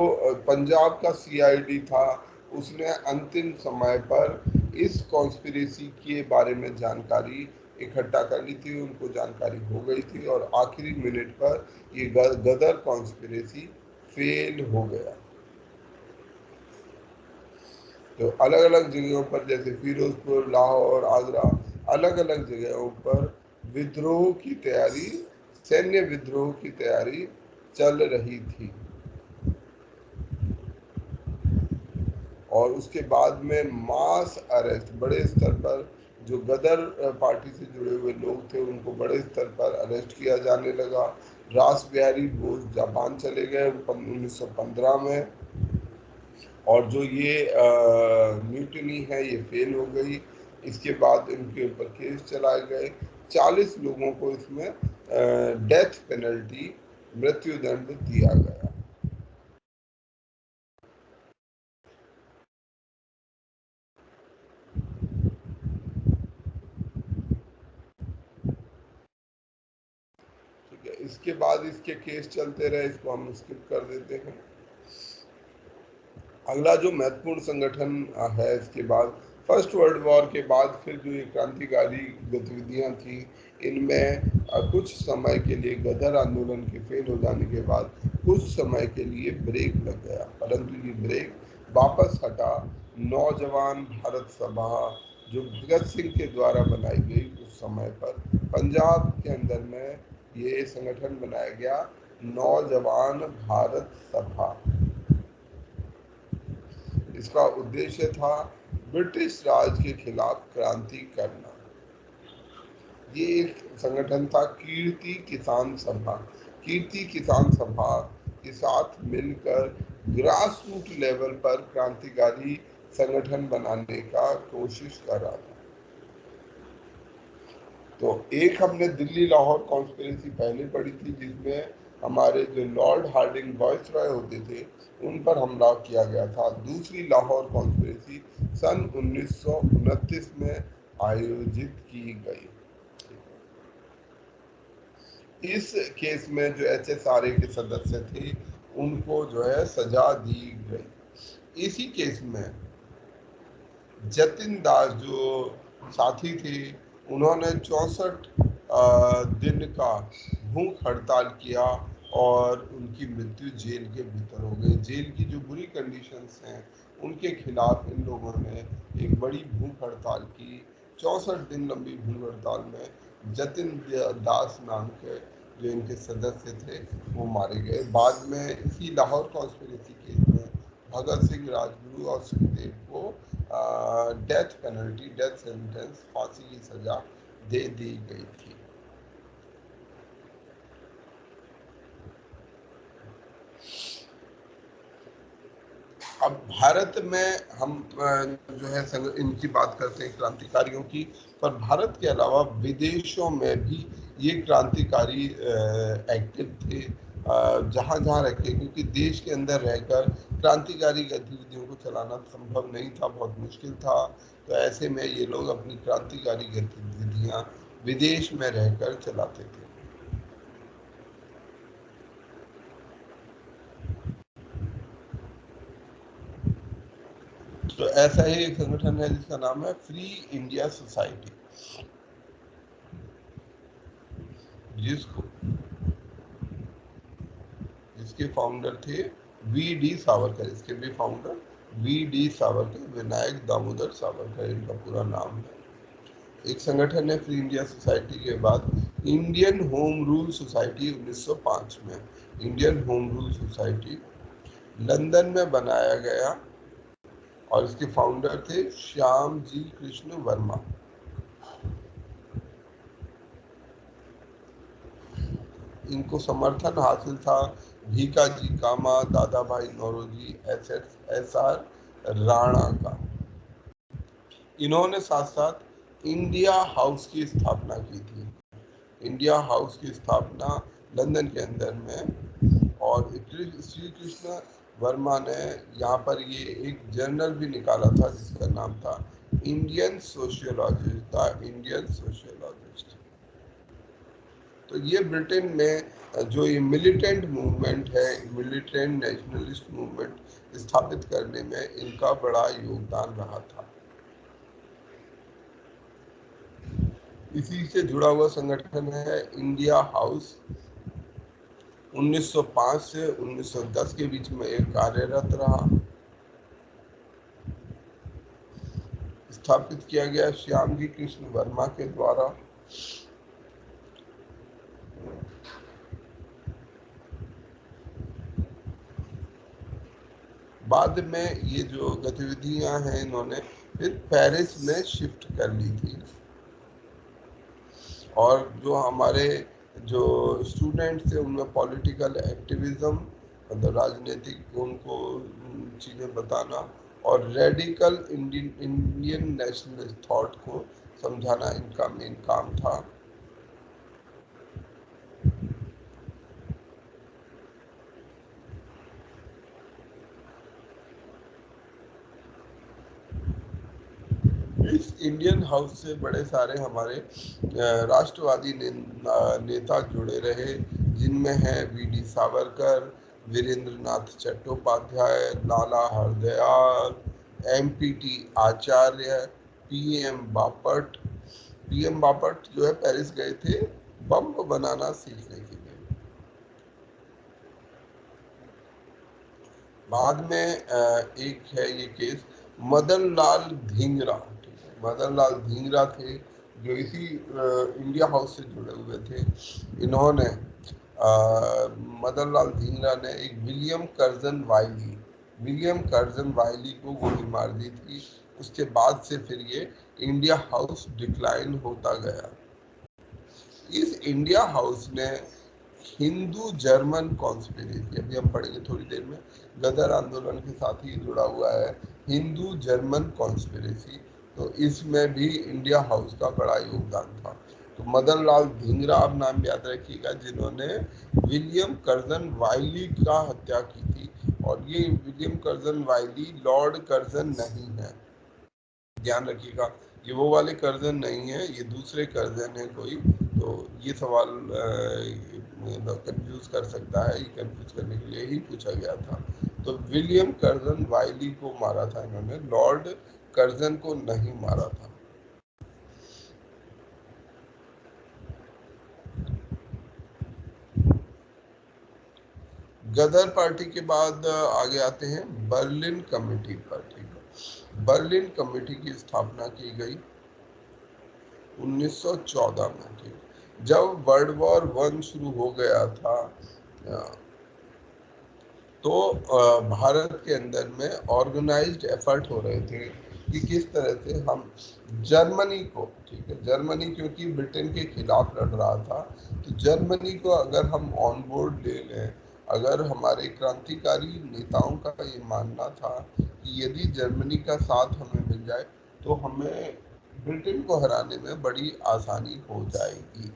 पंजाब का सीआईडी था उसने अंतिम समय पर इस कॉन्स्पिरेसी के बारे में जानकारी इकट्ठा कर ली थी, उनको जानकारी हो गई थी और आखिरी मिनट पर ये गदर कॉन्स्पिरेसी फेल हो गया। तो अलग अलग जगहों पर जैसे फिरोजपुर, लाहौर, आगरा, अलग अलग जगहों पर विद्रोह की तैयारी, सैन्य विद्रोह की तैयारी चल रही थी। और उसके बाद में मास अरेस्ट, बड़े स्तर पर जो गदर पार्टी से जुड़े हुए लोग थे उनको बड़े स्तर पर अरेस्ट किया जाने लगा। रास बिहारी बोस जापान चले गए 1915 में और जो ये म्यूटनी है ये फेल हो गई। इसके बाद इनके ऊपर केस चलाए गए, 40 लोगों को इसमें डेथ पेनल्टी, मृत्युदंड दिया गया। ठीक है, इसके बाद इसके केस चलते रहे, इसको हम स्किप कर देते हैं। अगला जो महत्वपूर्ण संगठन है इसके बाद, फर्स्ट वर्ल्ड वॉर के बाद फिर जो ये क्रांतिकारी गतिविधियां थी इनमें कुछ समय के लिए गदर आंदोलन के फेल हो जाने के बाद कुछ समय के लिए ब्रेक लग गया, परंतु ये ब्रेक वापस हटा। नौजवान भारत सभा जो भगत सिंह के द्वारा बनाई गई उस समय पर पंजाब के अंदर में ये संगठन बनाया गया, नौजवान भारत सभा। इसका उद्देश्य था ब्रिटिश राज के खिलाफ क्रांति करना। ये एक संगठन था कीर्ति किसान सभा। कीर्ति किसान सभा के साथ मिलकर ग्रास रूट लेवल पर क्रांतिकारी संगठन बनाने का कोशिश कर रहा था। तो एक हमने दिल्ली लाहौर कॉन्स्पिरेसी पहले पढ़ी थी जिसमें हमारे जो लॉर्ड हार्डिंग वॉइसरॉय होते थे उन पर हमला किया गया था। दूसरी लाहौर कॉन्स्पिरेसी सन 1929 में आयोजित की गई। इस केस में जो HSRA के सदस्य थे उनको जो है सजा दी गई। इसी केस में जतिन दास जो साथी थे उन्होंने 64 दिन का भूख हड़ताल किया और उनकी मृत्यु जेल के भीतर हो गई। जेल की जो बुरी कंडीशंस हैं उनके खिलाफ इन लोगों ने एक बड़ी भूख हड़ताल की। 64 दिन लंबी भूख हड़ताल में जतिन दास नाम के जो इनके सदस्य थे वो मारे गए। बाद में इसी लाहौर कॉन्स्पिरेसी केस में भगत सिंह, राजगुरु और सुखदेव को डेथ पेनल्टी, डेथ सेंटेंस, फांसी की सजा दे दी गई थी। अब भारत में हम जो है इनकी बात करते हैं क्रांतिकारियों की, पर भारत के अलावा विदेशों में भी ये क्रांतिकारी एक्टिव थे जहाँ जहाँ रखे, क्योंकि देश के अंदर रहकर क्रांतिकारी गतिविधियों को चलाना संभव नहीं था, बहुत मुश्किल था। तो ऐसे में ये लोग अपनी क्रांतिकारी गतिविधियाँ विदेश में रहकर चलाते थे। तो ऐसा ही एक संगठन है जिसका नाम है फ्री इंडिया सोसाइटी, जिसके फाउंडर थे वी.डी. सावरकर। इसके भी फाउंडर वी.डी. सावरकर, विनायक दामोदर सावरकर इनका पूरा नाम है। एक संगठन है फ्री इंडिया सोसाइटी के बाद इंडियन होम रूल सोसाइटी 1905 में। Indian home rule society London में बनाया गया और इसके फाउंडर थे श्याम जी कृष्ण वर्मा। इनको समर्थन हासिल था भीकाजी कामा, दादा भाई नौरोजी, एस.आर. राणा का। इन्होंने साथ साथ इंडिया हाउस की स्थापना की थी। इंडिया हाउस की स्थापना लंदन के अंदर में, और श्री कृष्ण वर्मा ने यहाँ पर ये एक जर्नल भी निकाला था जिसका नाम था Indian sociologist, the Indian sociologist. तो ये ब्रिटेन में जो ये मिलिटेंट मूवमेंट है, मिलिटेंट नेशनलिस्ट मूवमेंट स्थापित करने में इनका बड़ा योगदान रहा था। इसी से जुड़ा हुआ संगठन है इंडिया हाउस। 1905 से 1910 के बीच में एक कार्यरत रहा। स्थापित किया गया श्याम जी कृष्ण वर्मा के द्वारा। बाद में ये जो गतिविधियां हैं इन्होंने फिर पेरिस में शिफ्ट कर ली थी, और जो हमारे जो स्टूडेंट्स थे उनमें पॉलिटिकल एक्टिविज्म, मतलब राजनीतिक उनको चीज़ें बताना, और रेडिकल इंडियन नेशनलिस्ट थॉट को समझाना इनका मेन काम था। इस इंडियन हाउस से बड़े सारे हमारे राष्ट्रवादी नेता जुड़े रहे, जिनमें हैं वी.डी. सावरकर, वीरेंद्रनाथ चट्टोपाध्याय, लाला हरदयाल, एम.पी.टी. आचार्य, पी.एम. बापट। पी.एम. बापट जो है पेरिस गए थे बम बनाना सीखने के लिए। बाद में एक है ये केस मदन लाल धींगरा। मदन लाल धींगरा थे जो इसी इंडिया हाउस से जुड़े हुए थे। इन्होंने मदन लाल धींगरा ने एक विलियम कर्जन वाइली को गोली मार दी थी। उसके बाद से फिर ये इंडिया हाउस डिक्लाइन होता गया। इस इंडिया हाउस ने हिंदू जर्मन कॉन्स्पिरेसी, अभी हम पढ़ेंगे थोड़ी देर में, गदर आंदोलन के साथ ही जुड़ा हुआ है हिंदू जर्मन कॉन्स्पिरेसी। तो इसमें भी इंडिया हाउस का बड़ा योगदान था। तो मदन लाल धींगरा आप नाम याद रखिएगा, जिन्होंने विलियम कर्जन वाइली का हत्या की थी। और ये विलियम कर्जन वाइली लॉर्ड कर्जन नहीं है, ध्यान रखिएगा, ये वो वाले कर्जन नहीं है, ये दूसरे कर्जन है कोई। तो ये सवाल कंफ्यूज कर सकता है, ये कंफ्यूज करने के लिए ही पूछा गया था। तो विलियम कर्जन वाइली को मारा था इन्होंने, लॉर्ड कर्जन को नहीं मारा था। गदर पार्टी के बाद आगे आते हैं Berlin committee party. Berlin committee की स्थापना की गई 1914 में। ठीक, जब वर्ल्ड वॉर 1 शुरू हो गया था तो भारत के अंदर में ऑर्गेनाइज्ड एफर्ट हो रहे थे कि किस तरह से हम जर्मनी को, ठीक है, जर्मनी क्योंकि ब्रिटेन के खिलाफ लड़ रहा था, तो जर्मनी को अगर हम ऑन बोर्ड ले लें, अगर हमारे क्रांतिकारी नेताओं का ये मानना था कि यदि जर्मनी का साथ हमें मिल जाए तो हमें ब्रिटेन को हराने में बड़ी आसानी हो जाएगी।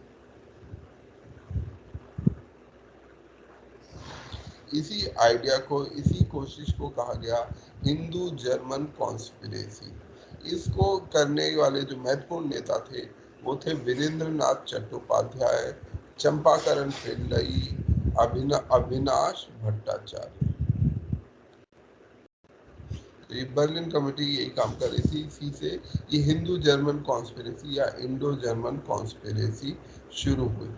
इसी आइडिया को, इसी कोशिश को कहा गया हिंदू जर्मन कॉन्स्पिरेसी। इसको करने वाले जो महत्वपूर्ण नेता थे वो थे वीरेंद्रनाथ चट्टोपाध्याय, चंपाकरण पिल्लई, अविनाश भट्टाचार्य। तो ये बर्लिन कमेटी यही काम कर रही थी। इसी से ये हिंदू जर्मन कॉन्स्पिरेसी या इंडो जर्मन कॉन्स्पिरेसी शुरू हुई।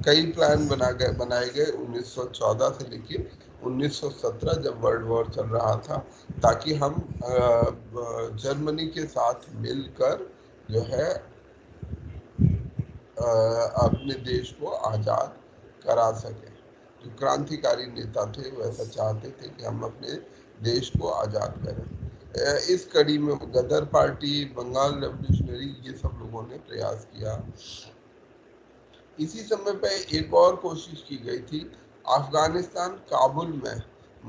कई प्लान बनाए गए 1914 से लेके 1917 जब वर्ल्ड वॉर चल रहा था, ताकि हम जर्मनी के साथ मिलकर जो है अपने देश को आज़ाद करा सके। जो क्रांतिकारी नेता थे वो ऐसा चाहते थे कि हम अपने देश को आज़ाद करें। इस कड़ी में गदर पार्टी, बंगाल रेवोल्यूशनरी, ये सब लोगों ने प्रयास किया। इसी समय पे एक और कोशिश की गई थी अफगानिस्तान काबुल में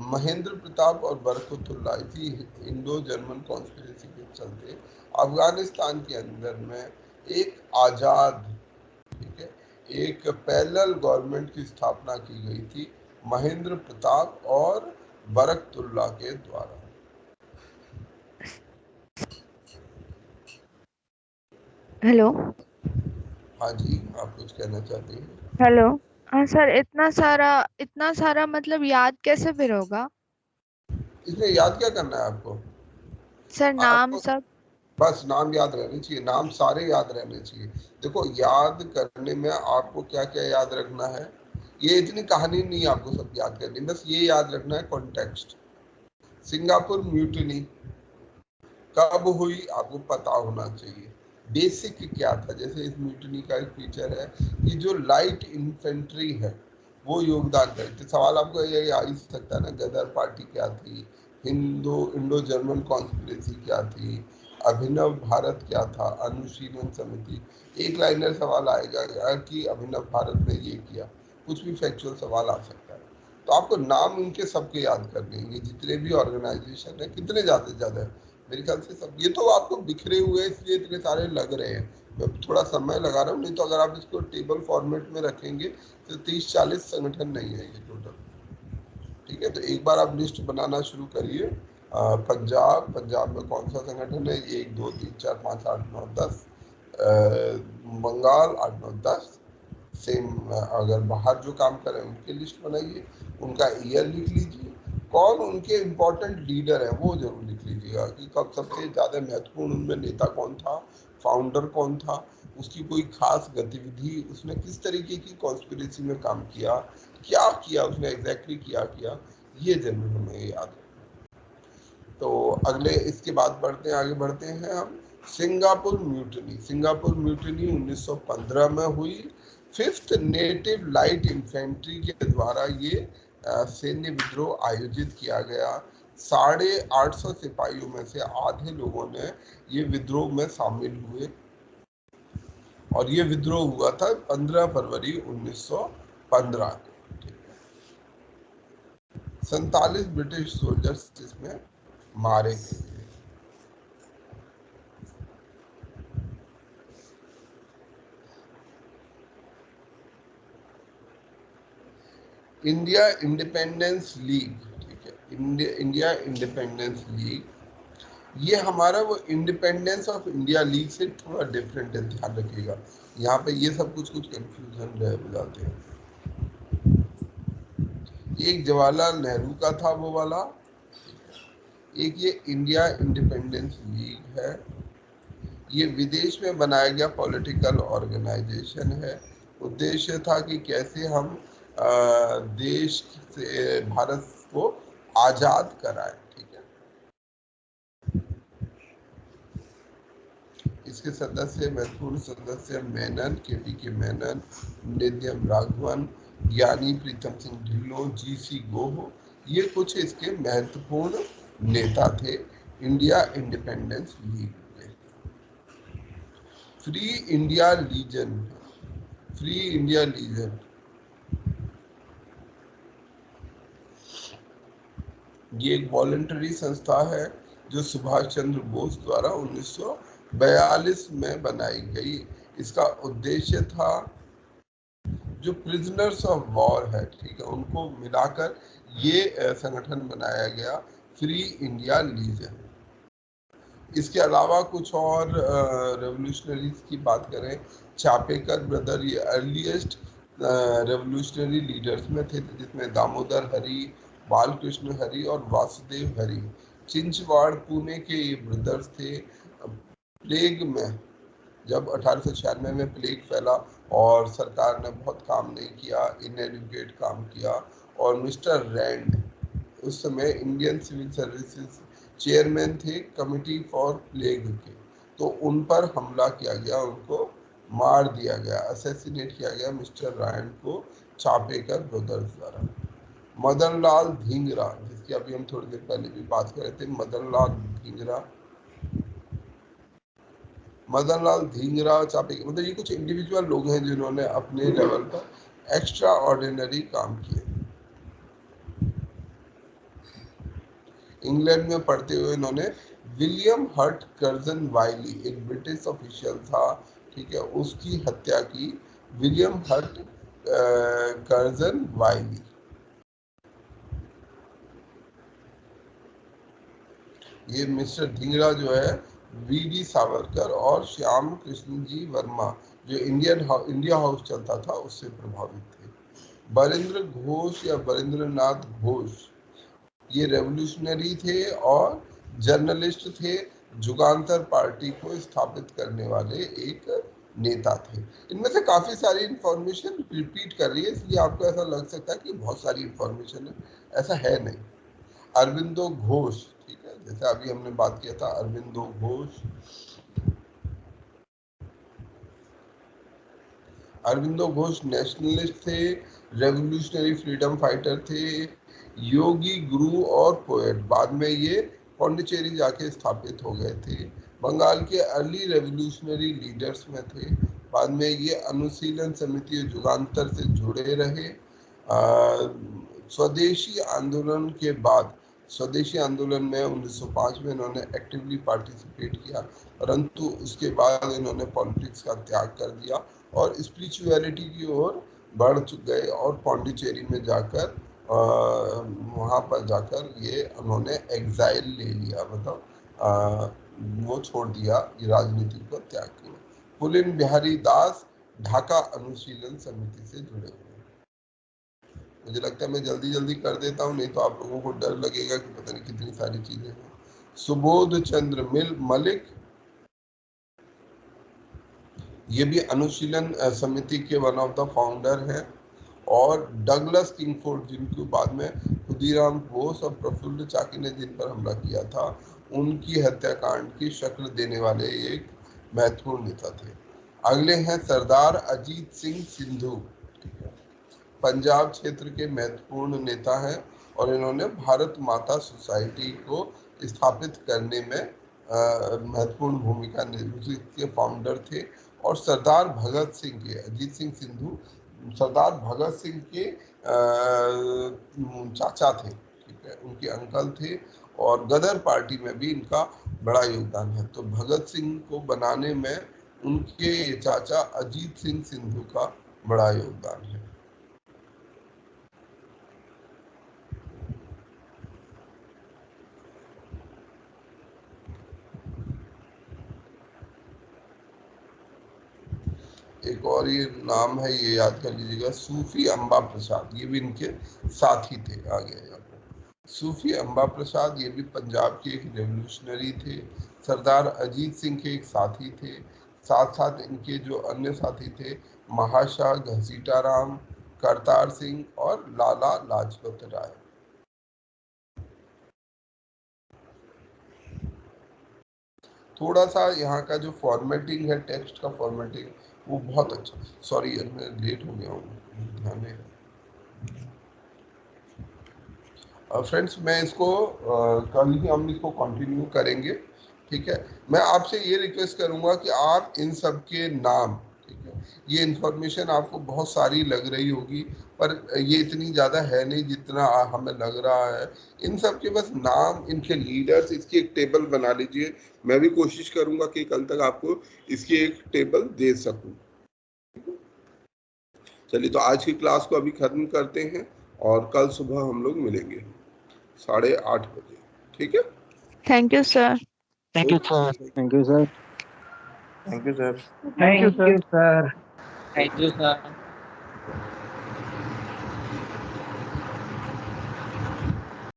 महेंद्र प्रताप और बरकतुल्लाह थी इंडो जर्मन कॉन्स्पिरेसी के चलते अफगानिस्तान के अंदर में एक आज़ाद, ठीक है, एक पैरेलल गवर्नमेंट की स्थापना की गई थी महेंद्र प्रताप और बरकतुल्लाह के द्वारा। हेलो। हाँ जी, आप कुछ कहना चाहती हैं? हेलो। हाँ सर, इतना सारा मतलब याद कैसे फिर होगा? इसमें याद क्या करना है आपको? सर नाम आपको सब। बस नाम याद रहने चाहिए, नाम सारे याद रहने चाहिए। देखो, याद करने में आपको क्या क्या याद रखना है, ये इतनी कहानी नहीं आपको सब याद करनी, बस ये याद रखना है कॉन्टेक्स्ट। सिंगापुर म्यूटिनी कब हुई आपको पता होना चाहिए। बेसिक क्या था, जैसे इस म्यूटिनी का एक फीचर है कि जो लाइट इन्फेंट्री है वो योगदान करती। सवाल आपको ये आ ही सकता है ना, गदर पार्टी क्या थी, इंडो जर्मन कॉन्स्पिरेसी क्या थी, अभिनव भारत क्या था, अनुशीलन समिति। एक लाइनर सवाल आएगा कि अभिनव भारत ने ये किया, कुछ भी फैक्चुअल सवाल आ सकता है। तो आपको नाम उनके सबके याद करने हैं, ये जितने भी ऑर्गेनाइजेशन है, कितने ज्यादा है मेरे ख्याल से सब। ये तो आपको बिखरे हुए इसलिए इतने सारे लग रहे हैं, मैं थोड़ा समय लगा रहा हूँ, नहीं तो अगर आप इसको टेबल फॉर्मेट में रखेंगे तो 30-40 संगठन नहीं है ये टोटल। ठीक है, तो एक बार आप लिस्ट बनाना शुरू करिए। पंजाब में कौन सा संगठन है, 1 2 3 4 5 8 9 10। बंगाल 8 9 10। सेम अगर बाहर जो काम कर रहे हैं उनकी लिस्ट बनाइए, उनका ईयर लिख लीजिए, कौन उनके इम्पोर्टेंट लीडर हैं वो जरूर लिख लीजिएगा कि कब सबसे ज़्यादा महत्वपूर्ण उनमें नेता कौन था, फाउंडर कौन था, उसकी कोई खास गतिविधि, उसने किस तरीके की कॉन्स्पिरेसी में काम किया, क्या किया उसने, एग्जैक्टली क्या, ये जरूर हमें याद है। तो अगले इसके बाद आगे बढ़ते हैं हम। सिंगापुर म्यूटिनी 1915 में हुई। 5th नेटिव लाइट इन्फेंट्री के द्वारा ये सैन्य विद्रोह आयोजित किया गया। 850 सिपाहियों में से आधे लोगों ने ये विद्रोह में शामिल हुए और ये विद्रोह हुआ था 15 फरवरी 1915 को। 47 ब्रिटिश सोल्जर्स इसमें मारे गए। इंडिया इंडिपेंडेंस लीग, ठीक है, इंडिया इंडिपेंडेंस लीग, ये हमारा वो इंडिपेंडेंस ऑफ इंडिया लीग से थोड़ा डिफरेंट है, ध्यान रखिएगा। यहाँ पे ये सब कुछ कंफ्यूजन रह जाते हैं। एक जवाहरलाल नेहरू का था वो वाला, एक ये इंडिया इंडिपेंडेंस लीग है। ये विदेश में बनाया गया पॉलिटिकल ऑर्गेनाइजेशन है। उद्देश्य था कि कैसे हम देश से भारत को आजाद कराएं, ठीक है। इसके सदस्य, महत्वपूर्ण सदस्य मेनन, के मेनन, नित्यम राघवन, ज्ञानी प्रीतम सिंह ढिल्लों, GC गोह, ये कुछ इसके महत्वपूर्ण नेता थे इंडिया इंडिपेंडेंस लीग के। फ्री इंडिया लीजन, ये एक वॉलंटरी संस्था है जो सुभाष चंद्र बोस द्वारा 1942 में बनाई गई। इसका उद्देश्य था जो प्रिजनर्स ऑफ वॉर है, ठीक है, उनको मिलाकर ये संगठन बनाया गया, फ्री इंडिया लीजन। इसके अलावा कुछ और रेवोल्यूशनरीज की बात करें, चापेकर ब्रदर ये अर्लीस्ट रेवोल्यूशनरी लीडर्स में थे, जिसमें दामोदर हरी, बालकृष्ण हरि और वासुदेव हरि। चिंचवाड़ पुणे के ये ब्रदर्स थे। प्लेग में जब 1896 में प्लेग फैला और सरकार ने बहुत काम नहीं किया, इनएडुकेट काम किया, और मिस्टर रैंड उस समय इंडियन सिविल सर्विसेज चेयरमैन थे कमिटी फॉर प्लेग के, तो उन पर हमला किया गया, उनको मार दिया गया, असैसिनेट किया गया मिस्टर रैंड को चापेकर ब्रदर्स द्वारा। मदन लाल धिंगरा, जिसकी अभी हम थोड़ी देर पहले भी बात कर रहे थे, मदन लाल धिंगरा चापेकर, मतलब ये कुछ इंडिविजुअल लोग हैं जिन्होंने अपने लेवल पर एक्स्ट्रा ऑर्डिनरी काम किए। इंग्लैंड में पढ़ते हुए इन्होंने विलियम हर्ट कर्जन वाइली, एक ब्रिटिश ऑफिशियल था, ठीक है, उसकी हत्या की। William Hutt Curzon Wyllie. ये मिस्टर धिंगरा जो है वीडी सावरकर और श्याम कृष्ण जी वर्मा, जो इंडिया हाउस चलता था, उससे प्रभावित थे। बरिंद्र घोष या बरिंद्रनाथ घोष, ये रेवोल्यूशनरी थे और जर्नलिस्ट थे, जुगांतर पार्टी को स्थापित करने वाले एक नेता थे। इनमें से काफी सारी इंफॉर्मेशन रिपीट कर रही है, इसलिए आपको ऐसा लग सकता है कि बहुत सारी इंफॉर्मेशन है, ऐसा है नहीं। अरविंदो घोष, ठीक है, जैसे अभी हमने बात किया था, अरविंदो घोष। अरविंदो घोष नेशनलिस्ट थे, रेवोल्यूशनरी फ्रीडम फाइटर थे, योगी गुरु और पोएट। बाद में ये पौंडीचेरी जाके स्थापित हो गए थे। बंगाल के अर्ली रेवोल्यूशनरी लीडर्स में थे। बाद में ये अनुशीलन समिति जुगांतर से जुड़े रहे। स्वदेशी आंदोलन के बाद, स्वदेशी आंदोलन में 1905 में इन्होंने एक्टिवली पार्टिसिपेट किया, परंतु उसके बाद इन्होंने पॉलिटिक्स का त्याग कर दिया और स्पिरिचुअलिटी की ओर बढ़ गए और पौंडीचेरी में जाकर वहाँ पर जाकर ये उन्होंने एग्जाइल ले लिया, मतलब वो छोड़ दिया, ये राजनीति को त्याग किया। पुलिन बिहारी दास ढाका अनुशीलन समिति से जुड़े हुए। मुझे लगता है मैं जल्दी कर देता हूँ, नहीं तो आप लोगों को डर लगेगा कि पता नहीं कितनी सारी चीजें हैं। सुबोध चंद्र मलिक, ये भी अनुशीलन समिति के वन ऑफ द फाउंडर हैं। और डगलस किंगफोर्ड, जिनको बाद में खुदीराम बोस और प्रफुल्ल चाकी ने जिन पर हमला किया था, उनकी हत्याकांड की शक्ल देने वाले एक महत्वपूर्ण नेता थे। अगले हैं सरदार अजीत सिंह सिंधु, पंजाब क्षेत्र के महत्वपूर्ण नेता हैं और इन्होंने भारत माता सोसाइटी को स्थापित करने में महत्वपूर्ण भूमिका निभाई, के फाउंडर थे। और सरदार भगत सिंह के, अजीत सिंह सिंधु सरदार भगत सिंह के चाचा थे, ठीक है, उनके अंकल थे, और गदर पार्टी में भी इनका बड़ा योगदान है। तो भगत सिंह को बनाने में उनके चाचा अजीत सिंह सिंधु का बड़ा योगदान है। एक और ये नाम है, ये याद कर लीजिएगा, सूफी अम्बा प्रसाद, ये भी इनके साथी थे। आगे यहाँ पर सूफी अम्बा प्रसाद, ये भी पंजाब के एक रेवोल्यूशनरी थे। सरदार अजीत सिंह के एक साथी थे। साथ साथ इनके जो अन्य साथी थे, महाशाह घसीटाराम, करतार सिंह और लाला लाजपत राय। थोड़ा सा यहाँ का जो फॉर्मेटिंग है, टेक्स्ट का फॉर्मेटिंग, वो बहुत अच्छा। सॉरी यार, मैं लेट हो गया हूँ, ध्यान नहीं। फ्रेंड्स, मैं इसको कल ही हम इसको कंटिन्यू करेंगे, ठीक है। मैं आपसे ये रिक्वेस्ट करूँगा कि आप इन सब के नाम, ठीक है, ये इन्फॉर्मेशन आपको बहुत सारी लग रही होगी, पर ये इतनी ज़्यादा है नहीं जितना हमें लग रहा है। इन सब के बस नाम, इनके लीडर्स, इसकी एक टेबल बना लीजिए। मैं भी कोशिश करूँगा कि कल तक आपको इसकी एक टेबल दे सकूँ। चलिए, तो आज की क्लास को अभी खत्म करते हैं और कल सुबह हम लोग मिलेंगे 8:30 बजे, ठीक है। Thank you sir. Thank you sir. Thank you sir. Thank you sir. Thank you sir. Thank you sir.